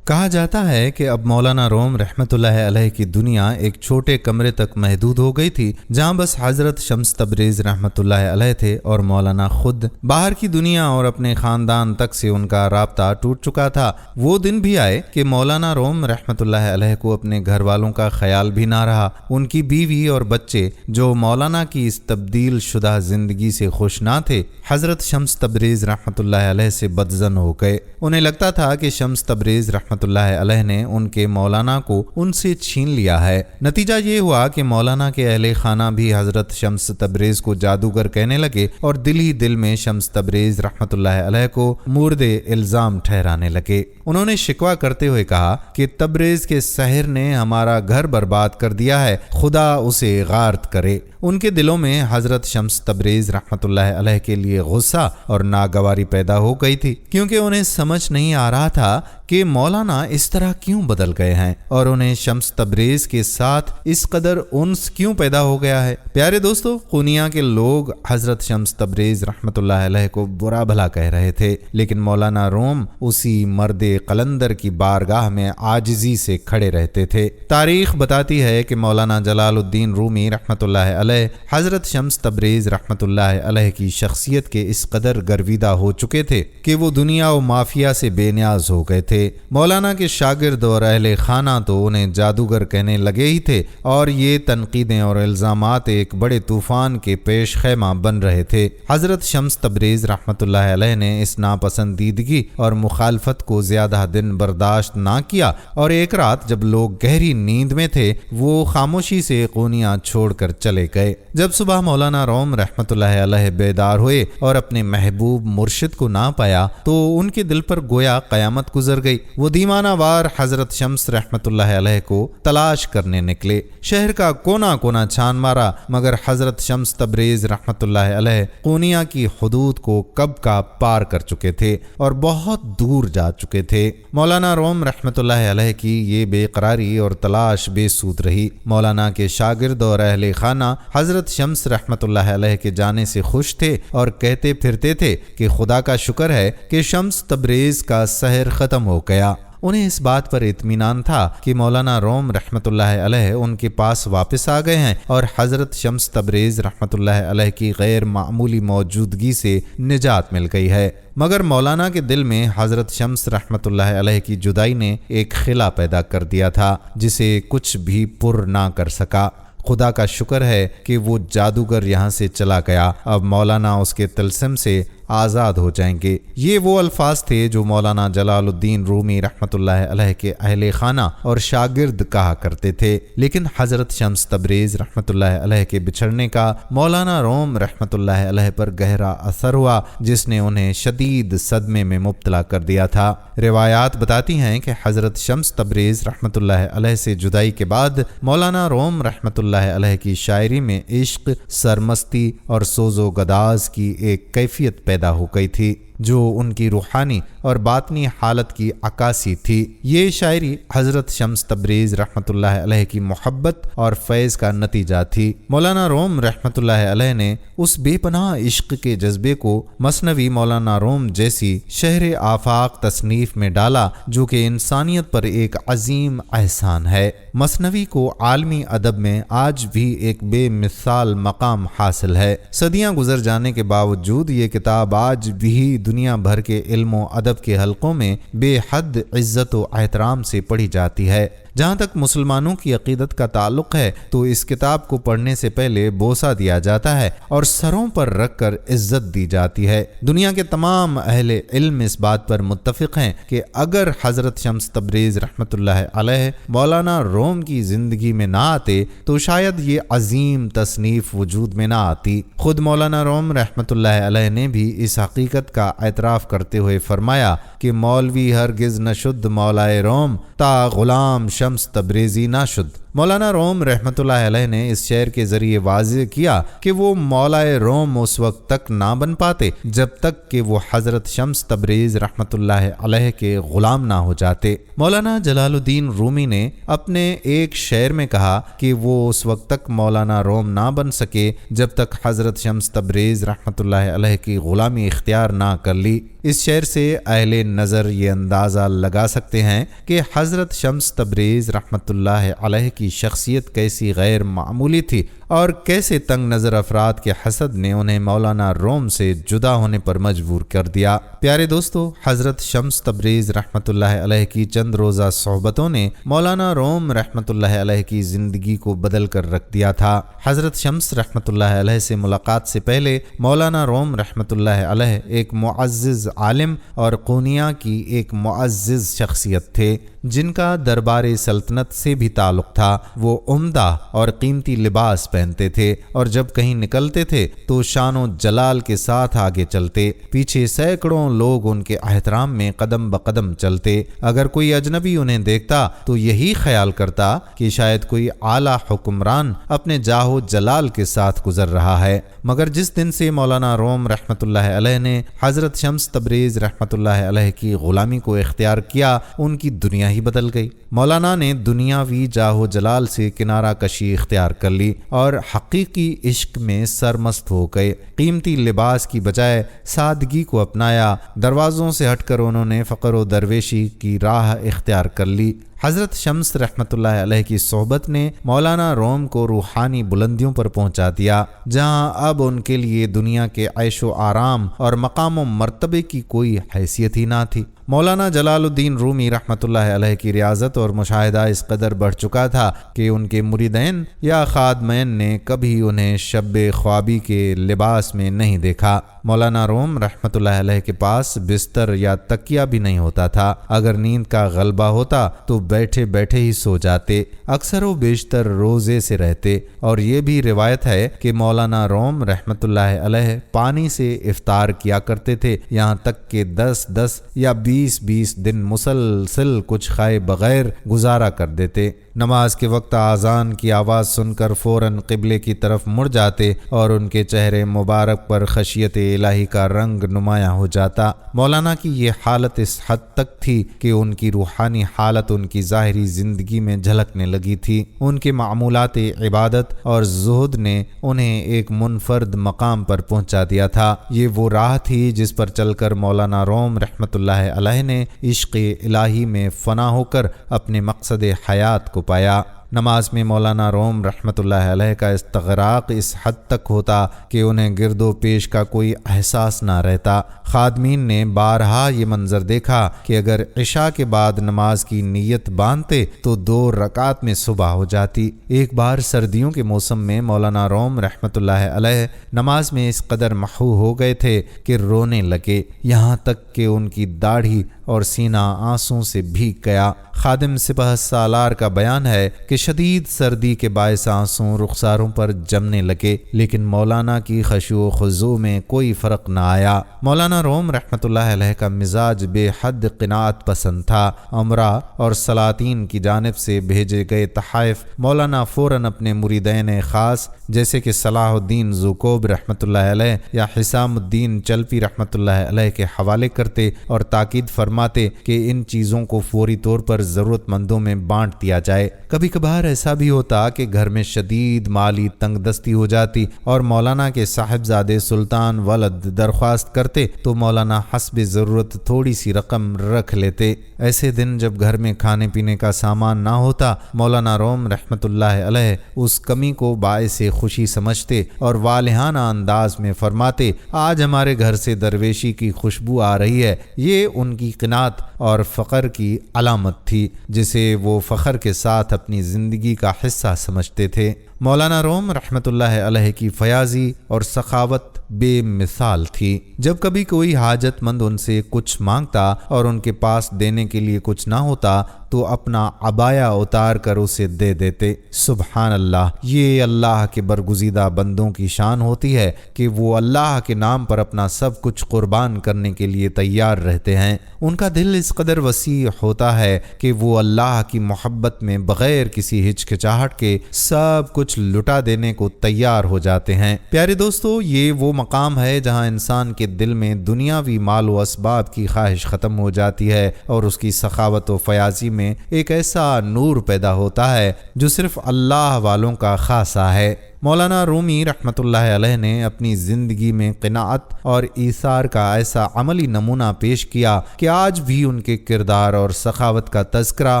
کہا جاتا ہے کہ اب مولانا روم رحمۃ اللہ علیہ کی دنیا ایک چھوٹے کمرے تک محدود ہو گئی تھی جہاں بس حضرت شمس تبریز رحمۃ اللہ علیہ تھے اور مولانا خود۔ باہر کی دنیا اور اپنے خاندان تک سے ان کا رابطہ ٹوٹ چکا تھا۔ وہ دن بھی آئے کہ مولانا روم رحمۃ اللہ علیہ کو اپنے گھر والوں کا خیال بھی نہ رہا۔ ان کی بیوی اور بچے جو مولانا کی اس تبدیل شدہ زندگی سے خوش نہ تھے، حضرت شمس تبریز رحمۃ اللہ علیہ سے بدظن ہو گئے۔ انہیں لگتا تھا کہ شمس تبریز رحمۃ اللہ علیہ نے ان کے مولانا کو ان سے چھین لیا ہے۔ نتیجہ یہ ہوا کہ مولانا کے اہل خانہ بھی حضرت شمس تبریز کو جادوگر کہنے لگے اور دل ہی دل میں شمس تبریز رحمۃ اللہ علیہ کو مورد الزام ٹھہرانے لگے۔ انہوں نے شکوہ کرتے ہوئے کہا کہ تبریز کے سحر نے ہمارا گھر برباد کر دیا ہے، خدا اسے غارت کرے۔ ان کے دلوں میں حضرت شمس تبریز رحمۃ اللہ علیہ کے لیے غصہ اور ناگواری پیدا ہو گئی تھی کیونکہ انہیں سمجھ نہیں آ رہا تھا کہ مولانا اس طرح کیوں بدل گئے ہیں اور انہیں شمس تبریز کے ساتھ اس قدر انس کیوں پیدا ہو گیا ہے۔ پیارے دوستو، قونیہ کے لوگ حضرت شمس تبریز رحمۃ اللہ علیہ کو برا بھلا کہہ رہے تھے لیکن مولانا روم اسی مرد قلندر کی بارگاہ میں عاجزی سے کھڑے رہتے تھے۔ تاریخ بتاتی ہے کہ مولانا جلال الدین رومی رحمۃ اللہ علیہ حضرت شمس تبریز رحمۃ اللہ علیہ کی شخصیت کے اس قدر گرویدہ ہو چکے تھے کہ وہ دنیا و مافیا سے بے نیاز ہو گئے تھے۔ مولانا کے شاگرد اور اہل خانہ تو انہیں جادوگر کہنے لگے ہی تھے اور یہ تنقیدیں اور الزامات ایک بڑے طوفان کے پیش خیمہ بن رہے تھے۔ حضرت شمس تبریز رحمۃ اللہ علیہ نے اس ناپسندیدگی اور مخالفت کو زیادہ دن برداشت نہ کیا اور ایک رات جب لوگ گہری نیند میں تھے وہ خاموشی سے قونیہ چھوڑ کر چلے گئے۔ جب صبح مولانا روم رحمۃ اللہ علیہ بیدار ہوئے اور اپنے محبوب مرشد کو نہ پایا تو ان کے دل پر گویا قیامت گزر گئی۔ وہ دیوانہ وار حضرت شمس رحمۃ اللہ علیہ کو تلاش کرنے نکلے۔ شہر کا کونا کونا چھان مارا مگر حضرت شمس تبریز رحمۃ اللہ علیہ قونیہ کی حدود کو کب کا پار کر چکے تھے اور بہت دور جا چکے تھے۔ مولانا روم رحمۃ اللہ علیہ کی یہ بے قراری اور تلاش بے سود رہی۔ مولانا کے شاگرد اور اہل خانہ حضرت شمس رحمۃ اللہ علیہ کے جانے سے خوش تھے اور کہتے پھرتے تھے کہ خدا کا شکر ہے کہ شمس تبریز کا سحر ختم ہو گیا۔ انہیں اس بات پر اطمینان تھا کہ مولانا روم رحمۃ اللہ علیہ ان کے پاس واپس آ گئے ہیں اور حضرت شمس تبریز رحمۃ اللہ علیہ کی غیر معمولی موجودگی سے نجات مل گئی ہے۔ مگر مولانا کے دل میں حضرت شمس رحمۃ اللہ علیہ کی جدائی نے ایک خلا پیدا کر دیا تھا جسے کچھ بھی پر نہ کر سکا۔ خدا کا شکر ہے کہ وہ جادوگر یہاں سے چلا گیا، اب مولانا اس کے طلسم سے آزاد ہو جائیں گے۔ یہ وہ الفاظ تھے جو مولانا جلال الدین رومی رحمۃ اللہ علیہ کے اہل خانہ اور شاگرد کہا کرتے تھے، لیکن حضرت شمس تبریز رحمۃ اللہ علیہ کے بچھڑنے کا مولانا روم رحمۃ اللہ علیہ پر گہرا اثر ہوا جس نے انہیں شدید صدمے میں مبتلا کر دیا تھا۔ روایات بتاتی ہیں کہ حضرت شمس تبریز رحمۃ اللہ علیہ سے جدائی کے بعد مولانا روم رحمۃ اللہ علیہ کی شاعری میں عشق، سرمستی اور سوز و گداز کی ایک کیفیت پیدا ہو گئی تھی۔ جو ان کی روحانی اور باطنی حالت کی عکاسی تھی۔ یہ شاعری حضرت شمس تبریز رحمۃ اللہ علیہ کی محبت اور فیض کا نتیجہ تھی۔ مولانا روم رحمۃ اللہ علیہ نے اس بے پناہ عشق کے جذبے کو مثنوی مولانا روم جیسی شہر آفاق تصنیف میں ڈالا، جو کہ انسانیت پر ایک عظیم احسان ہے۔ مثنوی کو عالمی ادب میں آج بھی ایک بے مثال مقام حاصل ہے۔ صدیاں گزر جانے کے باوجود یہ کتاب آج بھی دنیا بھر کے علم و ادب کے حلقوں میں بے حد عزت و احترام سے پڑھی جاتی ہے۔ جہاں تک مسلمانوں کی عقیدت کا تعلق ہے تو اس کتاب کو پڑھنے سے پہلے بوسہ دیا جاتا ہے اور سروں پر رکھ کر عزت دی جاتی ہے۔ دنیا کے تمام اہل علم اس بات پر متفق ہیں کہ اگر حضرت شمس تبریز رحمۃ اللہ علیہ مولانا روم کی زندگی میں نہ آتے تو شاید یہ عظیم تصنیف وجود میں نہ آتی۔ خود مولانا روم رحمۃ اللہ علیہ نے بھی اس حقیقت کا اعتراف کرتے ہوئے فرمایا کہ مولوی ہرگز نہ شد مولائے روم تا غلام شمس تبریزی نہ شد۔ مولانا روم رحمۃ اللہ علیہ نے اس شعر کے ذریعے واضح کیا کہ وہ مولائے روم اس وقت تک نہ بن پاتے جب تک کہ وہ حضرت شمس تبریز رحمۃ اللہ علیہ کے غلام نہ ہو جاتے۔ مولانا جلال الدین رومی نے اپنے ایک شعر میں کہا کہ وہ اس وقت تک مولانا روم نہ بن سکے جب تک حضرت شمس تبریز رحمۃ اللہ علیہ کی غلامی اختیار نہ کر لی۔ اس شعر سے اہل نظر یہ اندازہ لگا سکتے ہیں کہ حضرت شمس تبریز رحمۃ اللہ علیہ کی شخصیت کیسی غیر معمولی تھی اور کیسے تنگ نظر افراد کے حسد نے انہیں مولانا روم سے جدا ہونے پر مجبور کر دیا۔ پیارے دوستو، حضرت شمس تبریز رحمۃ اللہ علیہ کی چند روزہ صحبتوں نے مولانا روم رحمۃ اللہ علیہ کی زندگی کو بدل کر رکھ دیا تھا۔ حضرت شمس رحمۃ اللہ علیہ سے ملاقات سے پہلے مولانا روم رحمۃ اللہ علیہ ایک معزز عالم اور قونیہ کی ایک معزز شخصیت تھے جن کا دربار سلطنت سے بھی تعلق تھا۔ وہ عمدہ اور قیمتی لباس پہنتے تھے اور جب کہیں نکلتے تھے تو شان و جلال کے ساتھ آگے چلتے، پیچھے سینکڑوں لوگ ان کے احترام میں قدم بقدم چلتے۔ اگر کوئی اجنبی انہیں دیکھتا تو یہی خیال کرتا کہ شاید کوئی اعلیٰ حکمران اپنے جاہ و جلال کے ساتھ گزر رہا ہے۔ مگر جس دن سے مولانا روم رحمۃ اللہ علیہ نے حضرت شمس تبریز رحمۃ اللہ علیہ کی غلامی کو اختیار کیا، ان کی دنیا ہی بدل گئی۔ مولانا نے دنیاوی جاہ و جلال سے کنارہ کشی اختیار کر لی اور حقیقی عشق میں سرمست ہو گئے۔ قیمتی لباس کی بجائے سادگی کو اپنایا، دروازوں سے ہٹ کر انہوں نے فقر و درویشی کی راہ اختیار کر لی۔ حضرت شمس رحمۃ اللہ علیہ کی صحبت نے مولانا روم کو روحانی بلندیوں پر پہنچا دیا، جہاں اب ان کے لیے دنیا کے عیش و آرام اور مقام و مرتبے کی کوئی حیثیت ہی نہ تھی۔ مولانا جلال الدین رومی رحمۃ اللہ علیہ کی ریاضت اور مشاہدہ اس قدر بڑھ چکا تھا کہ ان کے مریدین یا خادمین نے کبھی انہیں شب خوابی کے لباس میں نہیں دیکھا۔ مولانا روم رحمۃ اللہ علیہ کے پاس بستر یا تکیہ بھی نہیں ہوتا تھا۔ اگر نیند کا غلبہ ہوتا تو بیٹھے بیٹھے ہی سو جاتے، اکثر و بیشتر روزے سے رہتے، اور یہ بھی روایت ہے کہ مولانا روم رحمۃ اللہ علیہ پانی سے افطار کیا کرتے تھے، یہاں تک کہ 10 یا 20 دن مسلسل کچھ کھائے بغیر گزارا کر دیتے۔ نماز کے وقت اذان کی آواز سن کر فوراً قبلے کی طرف مڑ جاتے اور ان کے چہرے مبارک پر خشیت الہی کا رنگ نمایاں ہو جاتا۔ مولانا کی یہ حالت اس حد تک تھی کہ ان کی روحانی حالت ان کی ظاہری زندگی میں جھلکنے لگی تھی۔ ان کے معمولات عبادت اور زہد نے انہیں ایک منفرد مقام پر پہنچا دیا تھا۔ یہ وہ راہ تھی جس پر چل کر مولانا روم رحمۃ اللہ علیہ نے عشق الہی میں فنا ہو کر اپنے مقصد حیات کو پایا۔ نماز میں مولانا روم رحمۃ اللہ علیہ کا استغراق اس حد تک ہوتا کہ انہیں گرد و پیش کا کوئی احساس نہ رہتا۔ خادمین نے بارہا یہ منظر دیکھا کہ اگر عشاء کے بعد نماز کی نیت باندھتے تو 2 رکعت میں صبح ہو جاتی۔ ایک بار سردیوں کے موسم میں مولانا روم رحمۃ اللہ علیہ نماز میں اس قدر محو ہو گئے تھے کہ رونے لگے، یہاں تک کہ ان کی داڑھی اور سینہ آنسوں سے بھیگ گیا۔ خادم سپہ سالار کا بیان ہے کہ شدید سردی کے باعث آنسوں رخساروں پر جمنے لگے، لیکن مولانا کی خشوع و خضوع میں کوئی فرق نہ آیا۔ مولانا روم رحمۃ اللہ علیہ کا مزاج بے حد قناعت پسند تھا۔ امرا اور سلاطین کی جانب سے بھیجے گئے تحائف مولانا فوراً اپنے مریدین خاص جیسے کہ صلاح الدین زوکوب رحمۃ اللہ علیہ یا حسام الدین چلپی رحمۃ اللہ علیہ کے حوالے کرتے اور تاکید فرماتے کہ ان چیزوں کو فوری طور پر ضرورت مندوں میں بانٹ دیا جائے۔ کبھی کبھار ایسا بھی ہوتا کہ گھر میں شدید مالی تنگ دستی ہو جاتی اور مولانا کے صاحبزادے سلطان ولد درخواست کرتے تو مولانا حسب ضرورت تھوڑی سی رقم رکھ لیتے۔ ایسے دن جب گھر میں کھانے پینے کا سامان نہ ہوتا، مولانا روم رحمۃ اللہ علیہ اس کمی کو باعث خوشی سمجھتے اور والہانہ انداز میں فرماتے، آج ہمارے گھر سے درویشی کی خوشبو آ رہی ہے۔ یہ ان کی قناعت اور فقر کی علامت تھی جسے وہ فخر کے ساتھ اپنی زندگی کا حصہ سمجھتے تھے۔ مولانا روم رحمۃ اللہ علیہ کی فیاضی اور سخاوت بے مثال تھی۔ جب کبھی کوئی حاجت مند ان سے کچھ مانگتا اور ان کے پاس دینے کے لیے کچھ نہ ہوتا تو اپنا عبایا اتار کر اسے دے دیتے۔ سبحان اللہ، یہ اللہ کے برگزیدہ بندوں کی شان ہوتی ہے کہ وہ اللہ کے نام پر اپنا سب کچھ قربان کرنے کے لیے تیار رہتے ہیں۔ ان کا دل اس قدر وسیع ہوتا ہے کہ وہ اللہ کی محبت میں بغیر کسی ہچکچاہٹ کے سب کچھ لٹا دینے کو تیار ہو جاتے ہیں۔ پیارے دوستو، یہ وہ مقام ہے جہاں انسان کے دل میں دنیاوی مال و اسباب کی خواہش ختم ہو جاتی ہے اور اس کی سخاوت و فیاضی میں ایک ایسا نور پیدا ہوتا ہے جو صرف اللہ والوں کا خاصہ ہے۔ مولانا رومی رحمۃ اللہ علیہ نے اپنی زندگی میں قناعت اور ایثار کا ایسا عملی نمونہ پیش کیا کہ آج بھی ان کے کردار اور سخاوت کا تذکرہ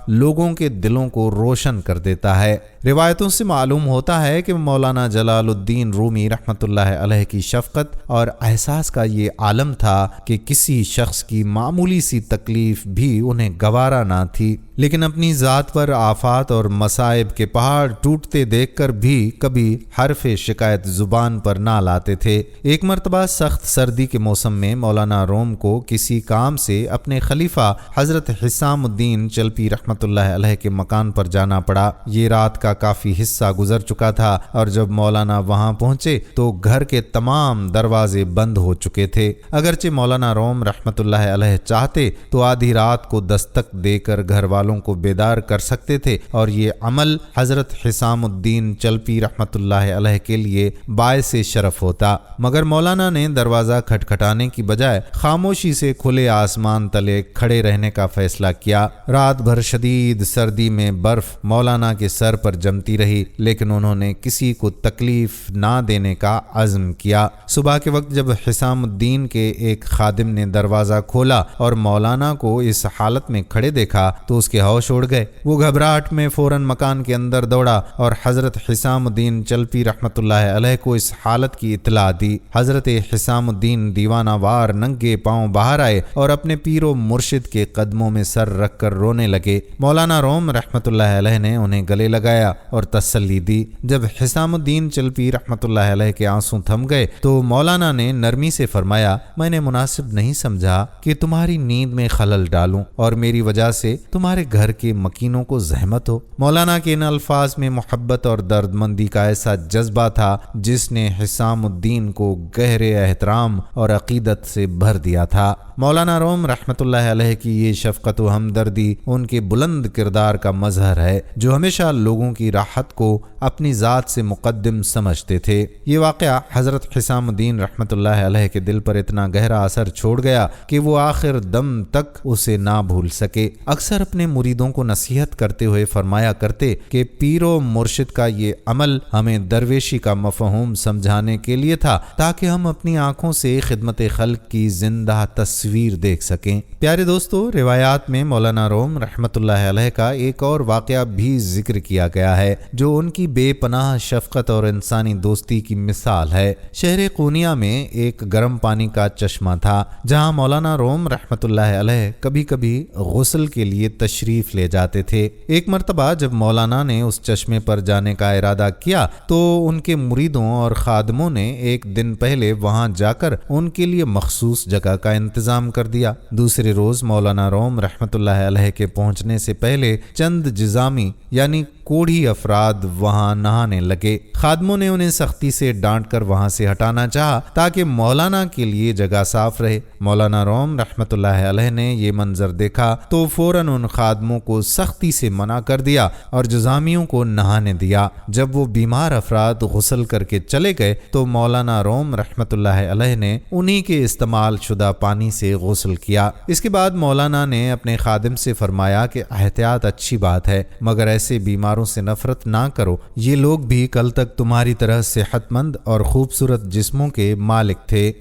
لوگوں کے دلوں کو روشن کر دیتا ہے۔ روایتوں سے معلوم ہوتا ہے کہ مولانا جلال الدین رومی رحمۃ اللہ علیہ کی شفقت اور احساس کا یہ عالم تھا کہ کسی شخص کی معمولی سی تکلیف بھی انہیں گوارا نہ تھی، لیکن اپنی ذات پر آفات اور مصائب کے پہاڑ ٹوٹتے دیکھ کر بھی کبھی حرف شکایت زبان پر نہ لاتے تھے۔ ایک مرتبہ سخت سردی کے موسم میں مولانا روم کو کسی کام سے اپنے خلیفہ حضرت حسام الدین چلپی رحمۃ اللہ علیہ کے مکان پر جانا پڑا۔ یہ رات کا کافی حصہ گزر چکا تھا اور جب مولانا وہاں پہنچے تو گھر کے تمام دروازے بند ہو چکے تھے۔ اگرچہ مولانا روم رحمۃ اللہ علیہ چاہتے تو آدھی رات کو دستک دے کر گھر والوں کو بیدار کر سکتے تھے اور یہ عمل حضرت حسام الدین چلپی رحمۃ اللہ علیہ کے لیے باعث شرف ہوتا، مگر مولانا نے دروازہ کھٹکھٹانے کی بجائے خاموشی سے کھلے آسمان تلے کھڑے رہنے کا فیصلہ کیا۔ رات بھر شدید سردی میں برف مولانا کے سر پر جمتی رہی، لیکن انہوں نے کسی کو تکلیف نہ دینے کا عزم کیا۔ صبح کے وقت جب حسام الدین کے ایک خادم نے دروازہ کھولا اور مولانا کو اس حالت میں کھڑے دیکھا تو اس کے ہوش اڑ گئے۔ وہ گھبراہٹ میں فوراً مکان کے اندر دوڑا اور حضرت حسام الدین چلپی رحمۃ اللہ علیہ کو اس حالت کی اطلاع دی۔ حضرت حسام الدین دیوانہ وار ننگے پاؤں باہر آئے اور اپنے پیر و مرشد کے قدموں میں سر رکھ کر رونے لگے۔ مولانا روم رحمۃ اللہ علیہ نے انہیں گلے لگایا اور تسلی دی۔ جب حسام الدین چلپی رحمۃ اللہ علیہ کے آنسو تھم گئے تو مولانا نے نرمی سے فرمایا، میں نے مناسب نہیں سمجھا کہ تمہاری نیند میں خلل ڈالوں اور میری وجہ سے تمہارے گھر کے مکینوں کو زحمت ہو۔ مولانا کے ان الفاظ میں محبت اور درد مندی کا ایسا جذبہ تھا جس نے حسام الدین کو گہرے احترام اور عقیدت سے بھر دیا تھا۔ مولانا روم رحمۃ اللہ علیہ کی یہ شفقت و ہمدردی ان کے بلند کردار کا مظہر ہے، جو ہمیشہ لوگوں کی راحت کو اپنی ذات سے مقدم سمجھتے تھے۔ یہ واقعہ حضرت حسام الدین رحمۃ اللہ علیہ کے دل پر اتنا گہرا اثر چھوڑ گیا کہ وہ آخر دم تک اسے نہ بھول سکے۔ اکثر اپنے مریدوں کو نصیحت کرتے ہوئے فرمایا کرتے کہ پیر و مرشد کا یہ عمل ہمیں درویشی کا مفہوم سمجھانے کے لیے تھا تاکہ ہم اپنی آنکھوں سے خدمت خلق کی زندہ تصویر دیکھ سکیں۔ پیارے دوستو، روایات میں مولانا روم رحمۃ اللہ علیہ کا ایک اور واقعہ بھی ذکر کیا گیا ہے جو ان کی بے پناہ شفقت اور انسانی دوستی کی مثال ہے۔ شہر قونیہ میں ایک گرم پانی کا چشمہ تھا جہاں مولانا روم رحمۃ اللہ علیہ کبھی کبھی غسل کے لیے تشریف تشریف لے جاتے تھے۔ ایک مرتبہ جب مولانا نے اس چشمے پر جانے کا ارادہ کیا تو ان کے مریدوں اور خادموں نے ایک دن پہلے وہاں جا کر ان کے لیے مخصوص جگہ کا انتظام کر دیا۔ دوسرے روز مولانا روم رحمۃ اللہ علیہ کے پہنچنے سے پہلے چند جزامی یعنی کوڑھی افراد وہاں نہانے لگے۔ خادموں نے انہیں سختی سے ڈانٹ کر وہاں سے ہٹانا چاہا تاکہ مولانا کے لیے جگہ صاف رہے۔ مولانا روم رحمۃ اللہ علیہ نے یہ منظر دیکھا تو فوراً ان خادموں کو سختی سے منع کر دیا اور جزامیوں کو نہانے دیا۔ جب وہ بیمار افراد غسل کر کے چلے گئے تو مولانا روم رحمۃ اللہ علیہ نے انہی کے استعمال شدہ پانی سے غسل کیا۔ اس کے بعد مولانا نے اپنے خادم سے فرمایا کہ احتیاط اچھی بات ہے مگر ایسے بیماروں سے نفرت نہ کرو، یہ لوگ بھی کل تک تمہاری طرح صحت مند اور خوبصورت جسموں کے مالک تھے۔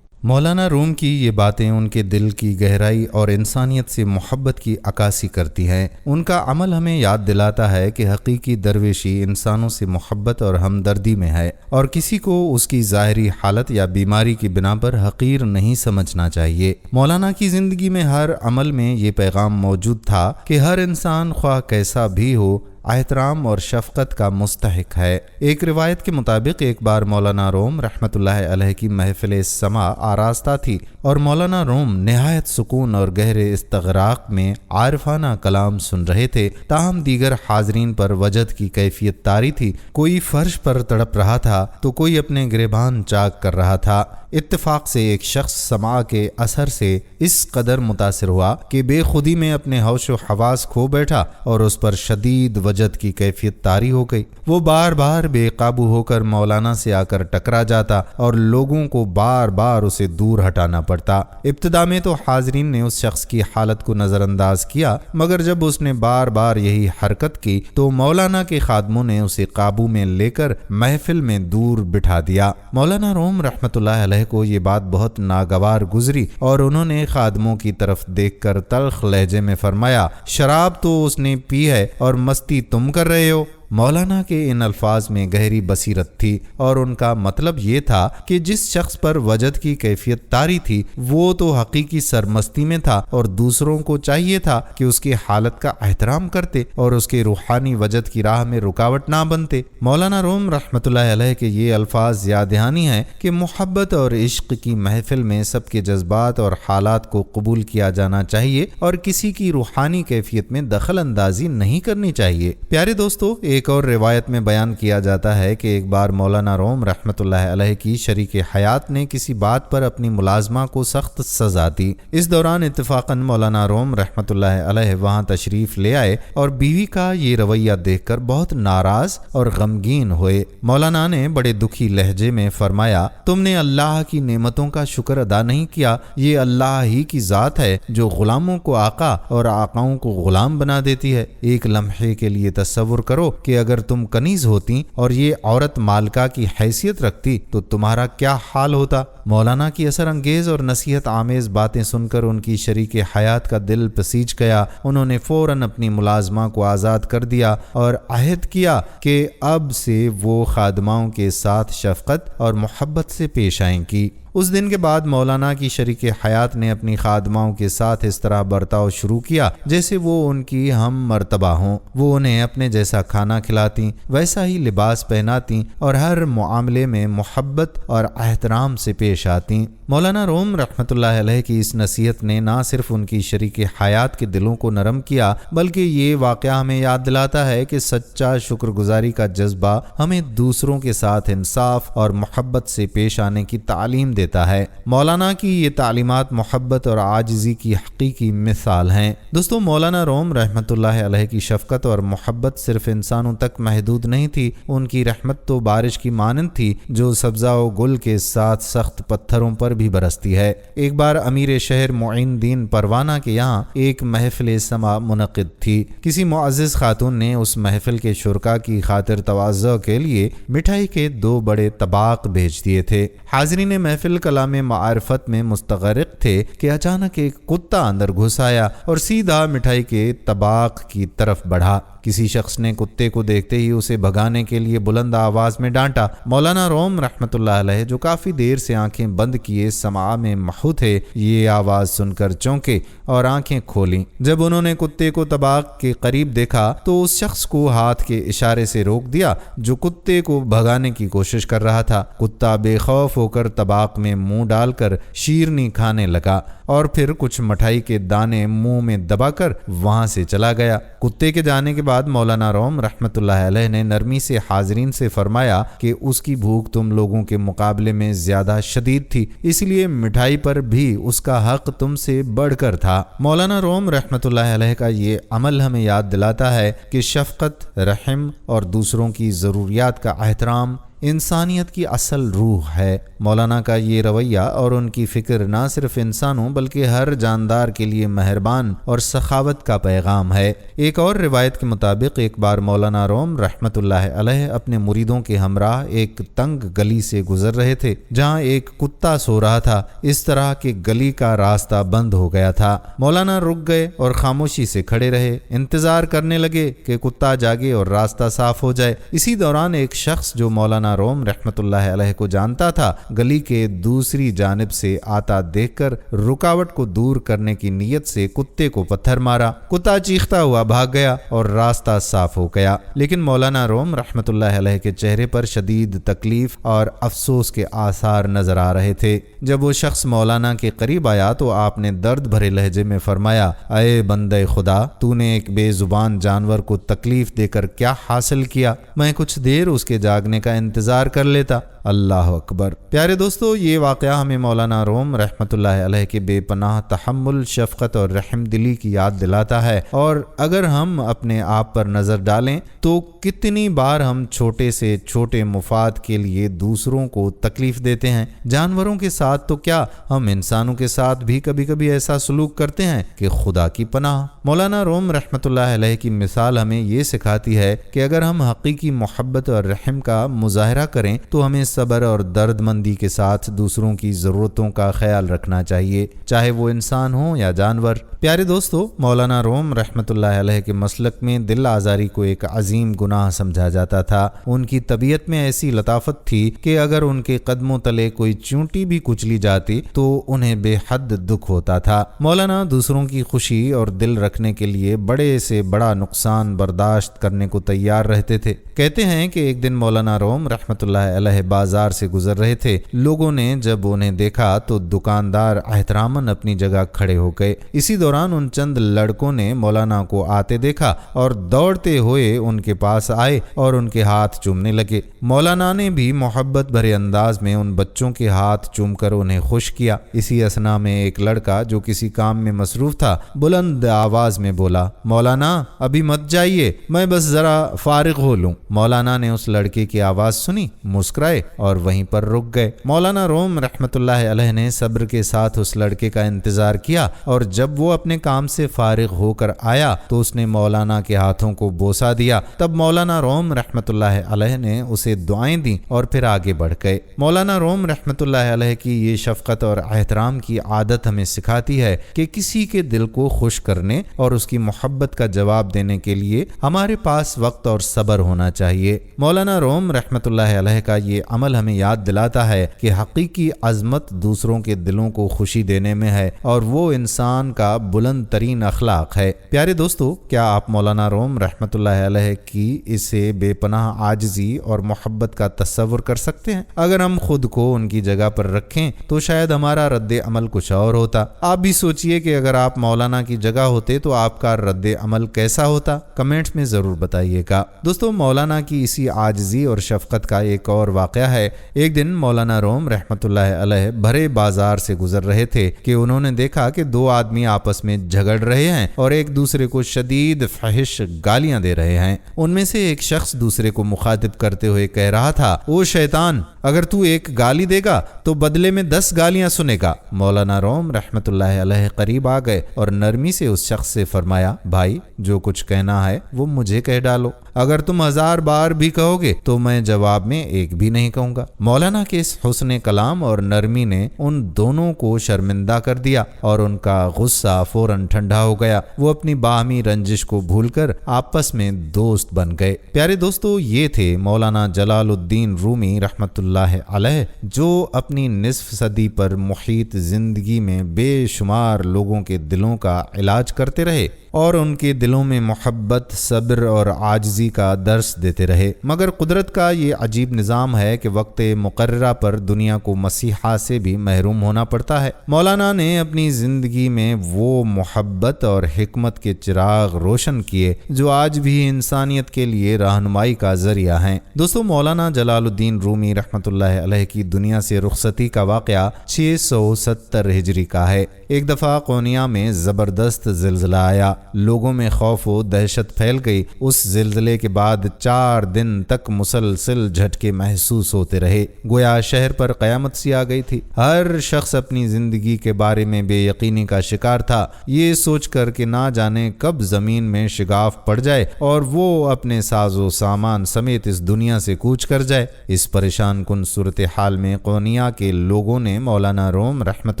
مولانا روم کی یہ باتیں ان کے دل کی گہرائی اور انسانیت سے محبت کی عکاسی کرتی ہیں۔ ان کا عمل ہمیں یاد دلاتا ہے کہ حقیقی درویشی انسانوں سے محبت اور ہمدردی میں ہے اور کسی کو اس کی ظاہری حالت یا بیماری کی بنا پر حقیر نہیں سمجھنا چاہیے۔ مولانا کی زندگی میں ہر عمل میں یہ پیغام موجود تھا کہ ہر انسان خواہ کیسا بھی ہو احترام اور شفقت کا مستحق ہے۔ ایک روایت کے مطابق ایک بار مولانا روم رحمۃ اللہ علیہ کی محفل سماع آراستہ تھی اور مولانا روم نہایت سکون اور گہرے استغراق میں عارفانہ کلام سن رہے تھے، تاہم دیگر حاضرین پر وجد کی کیفیت طاری تھی۔ کوئی فرش پر تڑپ رہا تھا تو کوئی اپنے گریبان چاک کر رہا تھا۔ اتفاق سے ایک شخص سماع کے اثر سے اس قدر متاثر ہوا کہ بے خودی میں اپنے ہوش و حواس کھو بیٹھا اور اس پر شدید وجد کی کیفیت طاری ہو گئی۔ وہ بار بار بے قابو ہو کر مولانا سے آ کر ٹکرا جاتا اور لوگوں کو بار بار اسے دور ہٹانا پڑتا۔ ابتدا میں تو حاضرین نے اس شخص کی حالت کو نظر انداز کیا مگر جب اس نے بار بار یہی حرکت کی تو مولانا کے خادموں نے اسے قابو میں لے کر محفل میں دور بٹھا دیا۔ مولانا روم رحمۃ اللہ علیہ کو یہ بات بہت ناگوار گزری اور انہوں نے خادموں کی طرف دیکھ کر تلخ لہجے میں فرمایا، شراب تو اس نے پی ہے اور مستی تم کر رہے ہو۔ مولانا کے ان الفاظ میں گہری بصیرت تھی اور ان کا مطلب یہ تھا کہ جس شخص پر وجد کی کیفیت طاری تھی وہ تو حقیقی سرمستی میں تھا اور دوسروں کو چاہیے تھا کہ اس کی حالت کا احترام کرتے اور اس کے روحانی وجد کی راہ میں رکاوٹ نہ بنتے۔ مولانا روم رحمۃ اللہ علیہ کے یہ الفاظ یاد دہانی ہیں کہ محبت اور عشق کی محفل میں سب کے جذبات اور حالات کو قبول کیا جانا چاہیے اور کسی کی روحانی کیفیت میں دخل اندازی نہیں کرنی چاہیے۔ پیارے دوستو، ایک اور روایت میں بیان کیا جاتا ہے کہ ایک بار مولانا روم رحمۃ اللہ علیہ کی شریک حیات نے کسی بات پر اپنی ملازمہ کو سخت سزا دی۔ اس دوران اتفاقاً مولانا روم رحمۃ اللہ علیہ وہاں تشریف لے آئے اور بیوی کا یہ رویہ دیکھ کر بہت ناراض اور غمگین ہوئے۔ مولانا نے بڑے دکھی لہجے میں فرمایا، تم نے اللہ کی نعمتوں کا شکر ادا نہیں کیا، یہ اللہ ہی کی ذات ہے جو غلاموں کو آقا اور آقاؤں کو غلام بنا دیتی ہے۔ ایک لمحے کے لیے تصور کرو کہ اگر تم کنیز ہوتی اور یہ عورت مالکہ کی حیثیت رکھتی تو تمہارا کیا حال ہوتا۔ مولانا کی اثر انگیز اور نصیحت آمیز باتیں سن کر ان کی شریک حیات کا دل پسیج گیا۔ انہوں نے فوراً اپنی ملازمہ کو آزاد کر دیا اور عہد کیا کہ اب سے وہ خادماؤں کے ساتھ شفقت اور محبت سے پیش آئیں گی۔ اس دن کے بعد مولانا کی شریک حیات نے اپنی خادماؤں کے ساتھ اس طرح برتاؤ شروع کیا جیسے وہ ان کی ہم مرتبہ ہوں۔ وہ انہیں اپنے جیسا کھانا کھلاتی، ویسا ہی لباس پہناتی اور ہر معاملے میں محبت اور احترام سے پیش آتی۔ مولانا روم رحمۃ اللہ علیہ کی اس نصیحت نے نہ صرف ان کی شریک حیات کے دلوں کو نرم کیا بلکہ یہ واقعہ ہمیں یاد دلاتا ہے کہ سچا شکر گزاری کا جذبہ ہمیں دوسروں کے ساتھ انصاف اور محبت سے پیش آنے کی تعلیم دیتا ہے۔ مولانا کی یہ تعلیمات محبت اور عاجزی کی حقیقی مثال ہیں۔ دوستو، مولانا روم رحمۃ اللہ علیہ کی شفقت اور محبت صرف انسانوں تک محدود نہیں تھی، ان کی رحمت تو بارش کی مانند تھی جو سبزہ و گل کے ساتھ سخت پتھروں پر بھی برستی ہے۔ ایک بار امیر شہر معین الدین پروانہ کے یہاں ایک محفل سماع منعقد تھی۔ کسی معزز خاتون نے اس محفل کے شرکاء کی خاطر تواضع کے لیے مٹھائی کے 2 بڑے طباق بھیج دیے تھے۔ حاضرین محفل الکلام معرفت میں مستغرق تھے کہ اچانک ایک کتا اندر گھس آیا اور سیدھا مٹھائی کے طباق کی طرف بڑھا۔ کسی شخص نے کتے کو دیکھتے ہی اسے بھگانے کے لیے بلند آواز میں ڈانٹا۔ مولانا روم رحمۃ اللہ علیہ جو کافی دیر سے آنکھیں بند کیے سماع میں محو تھے، یہ آواز سن کر چونکے اور آنکھیں کھولیں۔ جب انہوں نے کتے کو طباق کے قریب دیکھا تو اس شخص کو ہاتھ کے اشارے سے روک دیا جو کتے کو بھگانے کی کوشش کر رہا تھا۔ کتا بے خوف ہو کر طباق میں منہ ڈال کر شیرنی کھانے لگا اور پھر کچھ مٹھائی کے دانے منہ میں دبا کر وہاں سے چلا گیا۔ کتے کے جانے کے بعد مولانا روم رحمۃ اللہ علیہ نے نرمی سے حاضرین سے فرمایا کہ اس کی بھوک تم لوگوں کے مقابلے میں زیادہ شدید تھی، اس لیے مٹھائی پر بھی اس کا حق تم سے بڑھ کر تھا۔ مولانا روم رحمۃ اللہ علیہ کا یہ عمل ہمیں یاد دلاتا ہے کہ شفقت، رحم اور دوسروں کی ضروریات کا احترام انسانیت کی اصل روح ہے۔ مولانا کا یہ رویہ اور ان کی فکر نہ صرف انسانوں بلکہ ہر جاندار کے لیے مہربان اور سخاوت کا پیغام ہے۔ ایک اور روایت کے مطابق ایک بار مولانا روم رحمۃ اللہ علیہ اپنے مریدوں کے ہمراہ ایک تنگ گلی سے گزر رہے تھے جہاں ایک کتا سو رہا تھا۔ اس طرح کہ گلی کا راستہ بند ہو گیا تھا۔ مولانا رک گئے اور خاموشی سے کھڑے رہے، انتظار کرنے لگے کہ کتا جاگے اور راستہ صاف ہو جائے۔ اسی دوران ایک شخص جو مولانا روم رحمۃ اللہ علیہ کو جانتا تھا، گلی کے دوسری جانب سے آتا دیکھ کر رکاوٹ کو دور کرنے کی نیت سے کتے کو پتھر مارا۔ کتا چیختا ہوا بھاگ گیا اور راستہ صاف ہو گیا، لیکن مولانا روم رحمۃ اللہ علیہ کے چہرے پر شدید تکلیف اور افسوس کے آثار نظر آ رہے تھے۔ جب وہ شخص مولانا کے قریب آیا تو آپ نے درد بھرے لہجے میں فرمایا، اے بندے خدا، تو نے ایک بے زبان جانور کو تکلیف دے کر کیا حاصل کیا؟ میں کچھ دیر اس کے جاگنے کا انتظار کر لیتا۔ اللہ اکبر۔ پیارے دوستو، یہ واقعہ ہمیں مولانا روم رحمۃ اللہ علیہ کے بے پناہ تحمل، شفقت اور رحم دلی کی یاد دلاتا ہے، اور اگر ہم اپنے آپ پر نظر ڈالیں تو کتنی بار ہم چھوٹے سے چھوٹے مفاد کے لیے دوسروں کو تکلیف دیتے ہیں۔ جانوروں کے ساتھ تو کیا، ہم انسانوں کے ساتھ بھی کبھی کبھی ایسا سلوک کرتے ہیں کہ خدا کی پناہ۔ مولانا روم رحمۃ اللہ علیہ کی مثال ہمیں یہ سکھاتی ہے کہ اگر ہم حقیقی محبت اور رحم کا مظاہرہ کریں تو ہمیں صبر اور درد مندی کے ساتھ دوسروں کی ضرورتوں کا خیال رکھنا چاہیے، چاہے وہ انسان ہوں یا جانور۔ پیارے دوستو، مولانا روم رحمۃ اللہ علیہ کے مسلک میں دل آزاری کو ایک عظیم گناہ سمجھا جاتا تھا۔ ان کی طبیعت میں ایسی لطافت تھی کہ اگر ان کے قدموں تلے کوئی چونٹی بھی کچلی جاتی تو انہیں بے حد دکھ ہوتا تھا۔ مولانا دوسروں کی خوشی اور دل رکھنے کے لیے بڑے سے بڑا نقصان برداشت کرنے کو تیار رہتے تھے۔ کہتے ہیں کہ ایک دن مولانا روم رحمۃ اللہ علیہ بازار سے گزر رہے تھے۔ لوگوں نے جب انہیں دیکھا تو دکاندار احتراماً اپنی جگہ کھڑے ہو گئے۔ اسی دوران ان چند لڑکوں نے مولانا کو آتے دیکھا اور دوڑتے ہوئے ان کے پاس آئے اور ان کے ہاتھ چومنے لگے۔ مولانا نے بھی محبت بھرے انداز میں ان بچوں کے ہاتھ چوم کر انہیں خوش کیا۔ اسی اثنا میں ایک لڑکا جو کسی کام میں مصروف تھا بلند آواز میں بولا، مولانا ابھی مت جائیے، میں بس ذرا فارغ ہو لوں۔ مولانا نے اس لڑکے کی آواز سنی، مسکرائے اور وہیں پر رک گئے۔ مولانا روم رحمۃ اللہ علیہ نے صبر کے ساتھ اس لڑکے کا انتظار کیا اور جب وہ اپنے کام سے فارغ ہو کر آیا تو اس نے مولانا کے ہاتھوں کو بوسہ دیا۔ تب مولانا روم رحمۃ اللہ علیہ نے اسے دعائیں دیں اور پھر آگے بڑھ گئے۔ مولانا روم رحمۃ اللہ علیہ کی یہ شفقت اور احترام کی عادت ہمیں سکھاتی ہے کہ کسی کے دل کو خوش کرنے اور اس کی محبت کا جواب دینے کے لیے ہمارے پاس وقت اور صبر ہونا چاہیے۔ مولانا روم رحمۃ اللہ علیہ کا یہ عمل ہمیں یاد دلاتا ہے کہ حقیقی عظمت دوسروں کے دلوں کو خوشی دینے میں ہے اور وہ انسان کا بلند ترین اخلاق ہے۔ پیارے دوستو، کیا آپ مولانا روم رحمۃ اللہ علیہ کی اسے بے پناہ عاجزی اور محبت کا تصور کر سکتے ہیں؟ اگر ہم خود کو ان کی جگہ پر رکھیں تو شاید ہمارا رد عمل کچھ اور ہوتا۔ آپ بھی سوچئے کہ اگر آپ مولانا کی جگہ ہوتے تو آپ کا رد عمل کیسا ہوتا؟ کمنٹس میں ضرور بتائیے گا۔ دوستو، مولانا کی اسی عاجزی اور شفقت کا ایک اور واقعہ ہے۔ ایک دن مولانا روم رحمۃ اللہ علیہ بھرے بازار سے گزر رہے تھے کہ انہوں نے دیکھا کہ دو آدمی آپس میں جھگڑ رہے ہیں اور ایک دوسرے کو شدید فحش گالیاں دے رہے ہیں۔ ان میں سے ایک شخص دوسرے کو مخاطب کرتے ہوئے کہہ رہا تھا، او شیطان، اگر تو ایک گالی دے گا تو بدلے میں 10 گالیاں سنے گا۔ مولانا روم رحمۃ اللہ علیہ قریب آ گئے اور نرمی سے اس شخص سے فرمایا، بھائی جو کچھ کہنا ہے وہ مجھے کہہ ڈالو۔ اگر تم 1000 بار بھی کہو گے تو میں جواب میں ایک بھی نہیں کہوں گا۔ مولانا کے اس حسن کلام اور نرمی نے ان دونوں کو شرمندہ کر دیا اور ان کا غصہ فوراً ٹھنڈا ہو گیا۔ وہ اپنی باہمی رنجش کو بھول کر آپس میں دوست بن گئے۔ پیارے دوستو، یہ تھے مولانا جلال الدین رومی رحمت اللہ علیہ، جو اپنی نصف صدی پر محیط زندگی میں بے شمار لوگوں کے دلوں کا علاج کرتے رہے اور ان کے دلوں میں محبت، صبر اور عاجزی کا درس دیتے رہے۔ مگر قدرت کا یہ عجیب نظام ہے کہ وقت مقررہ پر دنیا کو مسیحا سے بھی محروم ہونا پڑتا ہے۔ مولانا نے اپنی زندگی میں وہ محبت اور حکمت کے چراغ روشن کیے جو آج بھی انسانیت کے لیے رہنمائی کا ذریعہ ہیں۔ دوستو، مولانا جلال الدین رومی رحمت اللہ علیہ کی دنیا سے رخصتی کا واقعہ 670 ہجری کا ہے۔ ایک دفعہ قونیا میں زبردست زلزلہ آیا، لوگوں میں خوف و دہشت پھیل گئی۔ اس زلزلے کے بعد 4 دن تک مسلسل جھٹکے محسوس ہوتے رہے، گویا شہر پر قیامت سی آ گئی تھی۔ ہر شخص اپنی زندگی کے بارے میں بے یقینی کا شکار تھا، یہ سوچ کر کہ نہ جانے کب زمین میں شگاف پڑ جائے اور وہ اپنے ساز و سامان سمیت اس دنیا سے کوچ کر جائے۔ اس پریشان کن صورتحال میں قونیا کے لوگوں نے مولانا روم رحمت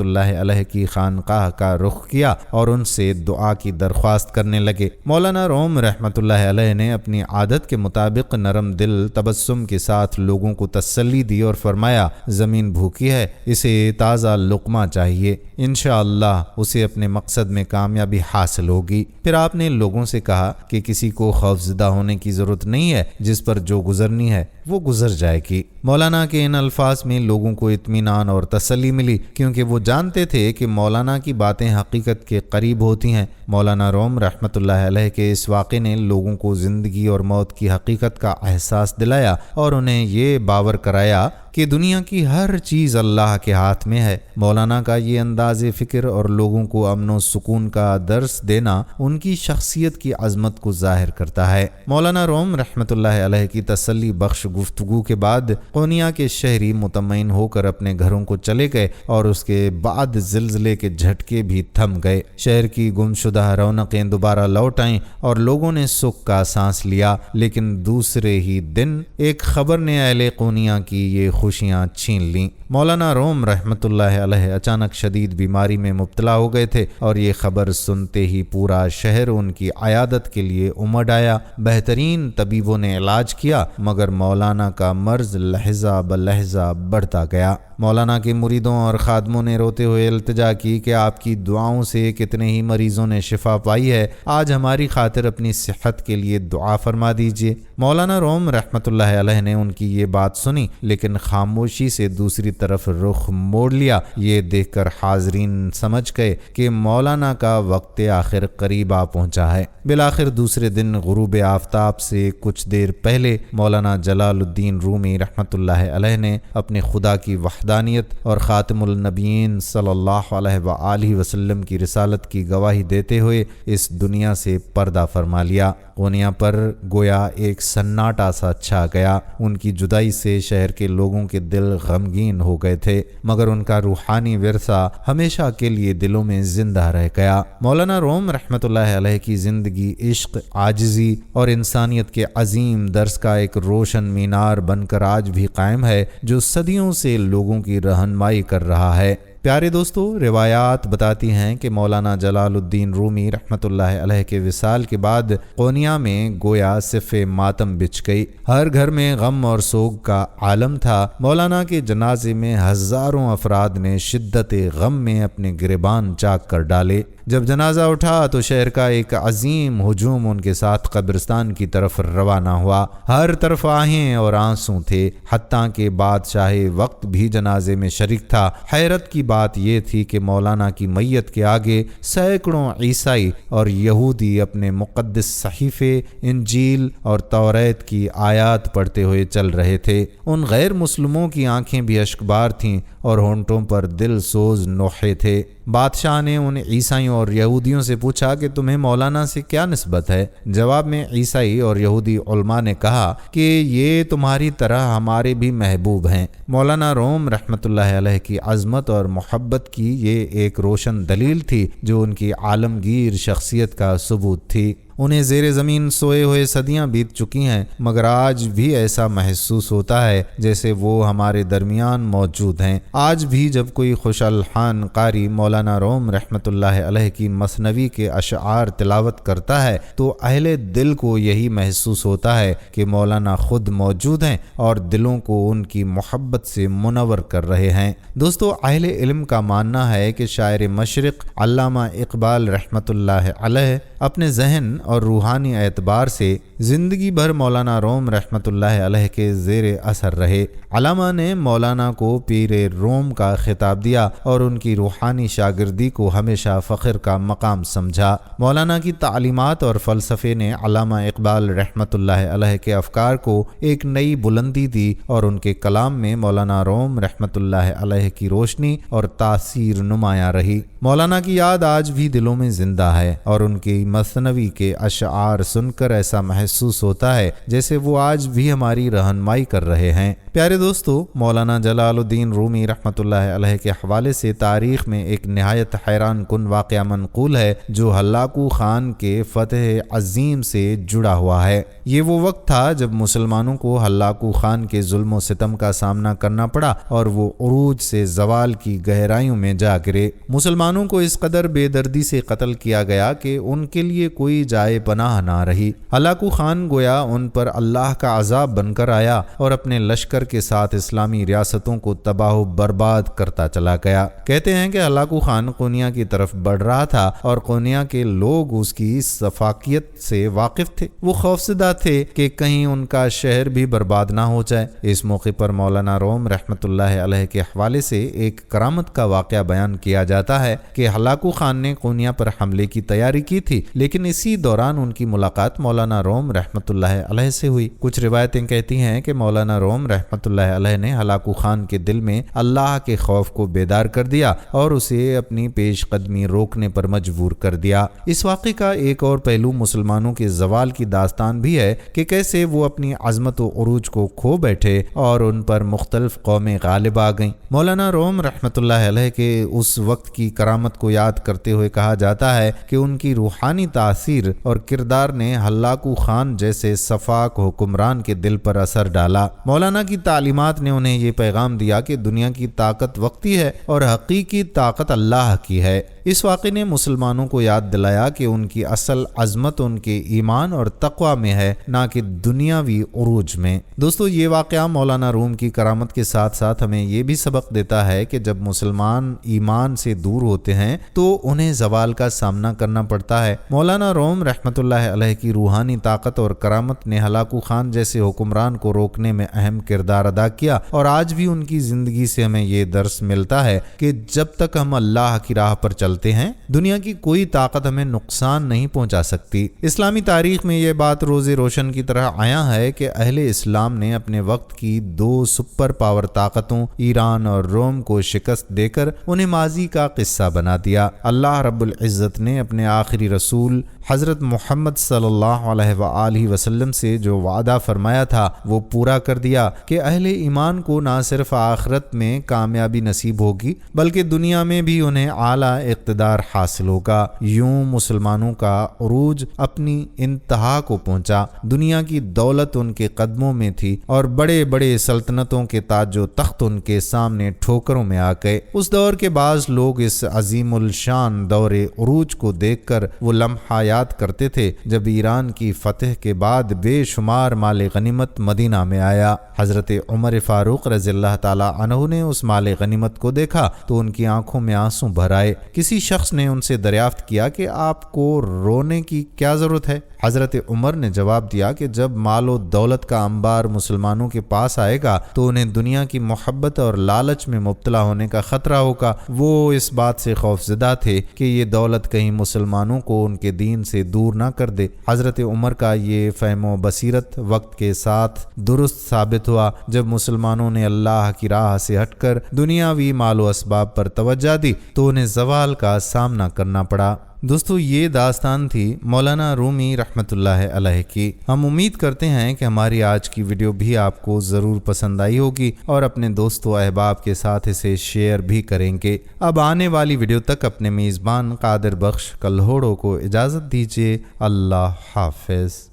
اللہ علیہ کی خانقاہ کا رخ کیا اور ان سے دعا کی درخواست کرنے لگے۔ مولانا روم رحمت اللہ علیہ نے اپنی عادت کے مطابق نرم دل تبسم کے ساتھ لوگوں کو تسلی دی اور فرمایا، زمین بھوکی ہے، اسے تازہ لقمہ چاہیے، انشاءاللہ اسے اپنے مقصد میں کامیابی حاصل ہوگی۔ پھر آپ نے لوگوں سے کہا کہ کسی کو خوفزدہ ہونے کی ضرورت نہیں ہے، جس پر جو گزرنی ہے وہ گزر جائے گی۔ مولانا کے ان الفاظ میں لوگوں کو اطمینان اور تسلی ملی، کیونکہ وہ جانتے تھے کہ مولانا کی باتیں حقیقت کے قریب ہوتی ہیں۔ مولانا روم رحمت اللہ علیہ کے اس واقعے نے لوگوں کو زندگی اور موت کی حقیقت کا احساس دلایا اور انہیں یہ باور کرایا کہ دنیا کی ہر چیز اللہ کے ہاتھ میں ہے۔ مولانا کا یہ انداز فکر اور لوگوں کو امن و سکون کا درس دینا ان کی شخصیت کی عظمت کو ظاہر کرتا ہے۔ مولانا روم رحمت اللہ علیہ کی تسلی بخش گفتگو کے بعد قونیا کے شہری مطمئن ہو کر اپنے گھروں کو چلے گئے اور اس کے بعد زلزلے کے جھٹکے بھی تھم گئے۔ شہر کی گمشدہ رونقیں دوبارہ لوٹ آئیں اور لوگوں نے سکھ کا سانس لیا، لیکن دوسرے ہی دن ایک خبر نے اہل قونیا کی یہ خوشیاں چھین لیں۔ مولانا روم رحمت اللہ علیہ اچانک شدید بیماری میں مبتلا ہو گئے تھے اور یہ خبر سنتے ہی پورا شہر ان کی عیادت کے لیے امڈ آیا۔ بہترین طبیبوں نے علاج کیا، مگر مولانا کا مرض لہجہ بلہجہ بڑھتا گیا۔ مولانا کے مریدوں اور خادموں نے روتے ہوئے التجا کی کہ آپ کی دعاؤں سے کتنے ہی مریضوں نے شفا پائی ہے، آج ہماری خاطر اپنی صحت کے لیے دعا فرما دیجیے۔ مولانا روم رحمت اللہ علیہ نے ان کی یہ بات سنی، لیکن خاموشی سے دوسری طرف رخ موڑ لیا۔ یہ دیکھ کر حاضرین سمجھ گئے کہ مولانا کا وقت آخر قریب آ پہنچا ہے۔ بالآخر دوسرے دن غروب آفتاب سے کچھ دیر پہلے مولانا جلال الدین رومی رحمت اللہ علیہ نے اپنے خدا کی وحدانیت اور خاتم النبیین صلی اللہ علیہ وآلہ وسلم کی رسالت کی گواہی دیتے ہوئے اس دنیا سے پردہ فرما لیا۔ قونیا پر گویا ایک سناٹا سا چھا گیا۔ ان کی جدائی سے شہر کے لوگوں کے دل غمگین ہو گئے تھے، مگر ان کا روحانی ورثہ ہمیشہ کے لیے دلوں میں زندہ رہ گیا۔ مولانا روم رحمت اللہ علیہ کی زندگی عشق، عاجزی اور انسانیت کے عظیم درس کا ایک روشن مینار بن کر آج بھی قائم ہے، جو صدیوں سے لوگوں کی رہنمائی کر رہا ہے۔ پیارے دوستو، روایات بتاتی ہیں کہ مولانا جلال الدین رومی رحمت اللہ علیہ کے وصال کے بعد قونیا میں گویا صف ماتم بچھ گئی۔ ہر گھر میں غم اور سوگ کا عالم تھا۔ مولانا کے جنازے میں ہزاروں افراد نے شدت غم میں اپنے گریبان چاک کر ڈالے۔ جب جنازہ اٹھا تو شہر کا ایک عظیم ہجوم ان کے ساتھ قبرستان کی طرف روانہ ہوا۔ ہر طرف آہیں اور آنسو تھے، حتیٰ کہ بادشاہ وقت بھی جنازے میں شریک تھا۔ حیرت کی بات یہ تھی کہ مولانا کی میت کے آگے سینکڑوں عیسائی اور یہودی اپنے مقدس صحیفے، انجیل اور توریت کی آیات پڑھتے ہوئے چل رہے تھے۔ ان غیر مسلموں کی آنکھیں بھی اشکبار تھیں اور ہونٹوں پر دل سوز نوحے تھے۔ بادشاہ نے ان عیسائیوں اور یہودیوں سے پوچھا کہ تمہیں مولانا سے کیا نسبت ہے؟ جواب میں عیسائی اور یہودی علماء نے کہا کہ یہ تمہاری طرح ہمارے بھی محبوب ہیں۔ مولانا روم رحمت اللہ علیہ کی عظمت اور محبت کی یہ ایک روشن دلیل تھی جو ان کی عالمگیر شخصیت کا ثبوت تھی۔ انہیں زیر زمین سوئے ہوئے صدیاں بیت چکی ہیں، مگر آج بھی ایسا محسوس ہوتا ہے جیسے وہ ہمارے درمیان موجود ہیں۔ آج بھی جب کوئی خوش الحان قاری مولانا روم رحمۃ اللہ علیہ کی مثنوی کے اشعار تلاوت کرتا ہے تو اہل دل کو یہی محسوس ہوتا ہے کہ مولانا خود موجود ہیں اور دلوں کو ان کی محبت سے منور کر رہے ہیں۔ دوستو، اہل علم کا ماننا ہے کہ شاعر مشرق علامہ اقبال رحمۃ اللہ علیہ اپنے ذہن اور روحانی اعتبار سے زندگی بھر مولانا روم رحمۃ اللہ علیہ کے زیر اثر رہے۔ علامہ نے مولانا کو پیر روم کا خطاب دیا اور ان کی روحانی شاگردی کو ہمیشہ فخر کا مقام سمجھا۔ مولانا کی تعلیمات اور فلسفے نے علامہ اقبال رحمۃ اللہ علیہ کے افکار کو ایک نئی بلندی دی اور ان کے کلام میں مولانا روم رحمۃ اللہ علیہ کی روشنی اور تاثیر نمایاں رہی۔ مولانا کی یاد آج بھی دلوں میں زندہ ہے اور ان کی مثنوی کے اشعار سن کر ایسا محسوس ہوتا ہے جیسے وہ آج بھی ہماری رہنمائی کر رہے ہیں۔ پیارے دوستو، مولانا جلال الدین رومی رحمۃ اللہ علیہ کے حوالے سے تاریخ میں ایک نہایت حیران کن واقعہ منقول ہے جو ہلاکو خان کے فتح عظیم سے جڑا ہوا ہے۔ یہ وہ وقت تھا جب مسلمانوں کو ہلاکو خان کے ظلم و ستم کا سامنا کرنا پڑا اور وہ عروج سے زوال کی گہرائیوں میں جا گرے۔ مسلمانوں کو اس قدر بے دردی سے قتل کیا گیا کہ ان کے لیے کوئی جائے پناہ نہ رہی۔ ہلاکو خان گویا ان پر اللہ کا عذاب بن کر آیا اور اپنے لشکر کے ساتھ اسلامی ریاستوں کو تباہ و برباد کرتا چلا گیا۔ کہتے ہیں کہ ہلاکو خان قونیا کی طرف بڑھ رہا تھا اور قونیا کے لوگ اس کی سفاکیت سے واقف تھے۔ وہ خوفزدہ تھے کہ کہیں ان کا شہر بھی برباد نہ ہو جائے۔ اس موقع پر مولانا روم رحمۃ اللہ علیہ کے حوالے سے ایک کرامت کا واقعہ بیان کیا جاتا ہے کہ ہلاکو خان نے قونیا پر حملے کی تیاری کی تھی، لیکن اسی دوران ان کی ملاقات مولانا روم رحمۃ اللہ علیہ سے ہوئی۔ کچھ روایتیں کہتی ہیں کہ مولانا روم رحمۃ اللہ علیہ نے ہلاکو خان کے دل میں اللہ کے خوف کو بیدار کر دیا اور اسے اپنی پیش قدمی روکنے پر مجبور کر دیا۔ اس واقعے کا ایک اور پہلو مسلمانوں کے زوال کی داستان بھی ہے کہ کیسے وہ اپنی عظمت و عروج کو کھو بیٹھے اور ان پر مختلف قومیں غالب آ گئیں۔ مولانا روم رحمۃ اللہ علیہ کے اس وقت کی کرامت کو یاد کرتے ہوئے کہا جاتا ہے کہ ان کی روحانی تاثیر اور کردار نے ہلاکو خان جیسے صفاک حکمران کے دل پر اثر ڈالا۔ مولانا کی تعلیمات نے انہیں یہ پیغام دیا کہ دنیا کی طاقت وقتی ہے اور حقیقی طاقت اللہ کی ہے۔ اس واقعے نے مسلمانوں کو یاد دلایا کہ ان کی اصل عظمت ان کے ایمان اور تقوی میں ہے، نہ کہ دنیاوی عروج میں۔ دوستو، یہ واقعہ مولانا روم کی کرامت کے ساتھ ساتھ ہمیں یہ بھی سبق دیتا ہے کہ جب مسلمان ایمان سے دور ہوتے ہیں تو انہیں زوال کا سامنا کرنا پڑتا ہے۔ مولانا روم رحمۃ اللہ علیہ کی روحانی طاقت اور کرامت نے ہلاکو خان جیسے حکمران کو روکنے میں اہم کردار ادا کیا، اور آج بھی ان کی زندگی سے ہمیں یہ درس ملتا ہے کہ جب تک ہم اللہ کی راہ پر چلتے ہیں، دنیا کی کوئی طاقت ہمیں نقصان نہیں پہنچا سکتی۔ اسلامی تاریخ میں یہ بات روز روشن کی طرح آیا ہے کہ اہل اسلام نے اپنے وقت کی دو سپر پاور طاقتوں ایران اور روم کو شکست دے کر انہیں ماضی کا قصہ بنا دیا۔ اللہ رب العزت نے اپنے آخری رسول حضرت محمد صلی اللہ علیہ وآلہ وسلم سے جو وعدہ فرمایا تھا وہ پورا کر دیا کہ اہل ایمان کو نہ صرف آخرت میں کامیابی نصیب ہوگی بلکہ دنیا میں بھی انہیں اعلیٰ اقتدار حاصل ہوگا۔ یوں مسلمانوں کا عروج اپنی انتہا کو پہنچا۔ دنیا کی دولت ان کے قدموں میں تھی اور بڑے بڑے سلطنتوں کے تاج و تخت ان کے سامنے ٹھوکروں میں آ گئے۔ اس دور کے بعض لوگ اس عظیم الشان دور عروج کو دیکھ کر وہ لمحہ یاد کرتے تھے جب ایران کی فتح کے بعد بے شمار مال غنیمت مدینہ میں آیا۔ حضرت عمر فاروق رضی اللہ تعالی عنہ نے اس مال غنیمت کو دیکھا تو ان کی آنکھوں میں آنسو بھر آئے۔ کسی شخص نے ان سے دریافت کیا کہ آپ کو رونے کی کیا ضرورت ہے؟ حضرت عمر نے جواب دیا کہ جب مال و دولت کا انبار مسلمانوں کے پاس آئے گا تو انہیں دنیا کی محبت اور لالچ میں مبتلا ہونے کا خطرہ ہوگا۔ وہ اس بات سے خوفزدہ تھے کہ یہ دولت کہیں مسلمانوں کو ان کے دین سے دور نہ کر دے۔ حضرت عمر کا یہ فہم و بصیرت وقت کے ساتھ درست ثابت ہوا جب مسلمانوں نے اللہ کی راہ سے ہٹ کر دنیاوی مال و اسباب پر توجہ دی تو انہیں زوال کا سامنا کرنا پڑا۔ دوستو یہ داستان تھی مولانا رومی رحمۃ اللہ علیہ کی۔ ہم امید کرتے ہیں کہ ہماری آج کی ویڈیو بھی آپ کو ضرور پسند آئی ہوگی اور اپنے دوست و احباب کے ساتھ اسے شیئر بھی کریں گے۔ اب آنے والی ویڈیو تک اپنے میزبان قادر بخش کلہوڑوں کو اجازت دیجیے۔ اللہ حافظ۔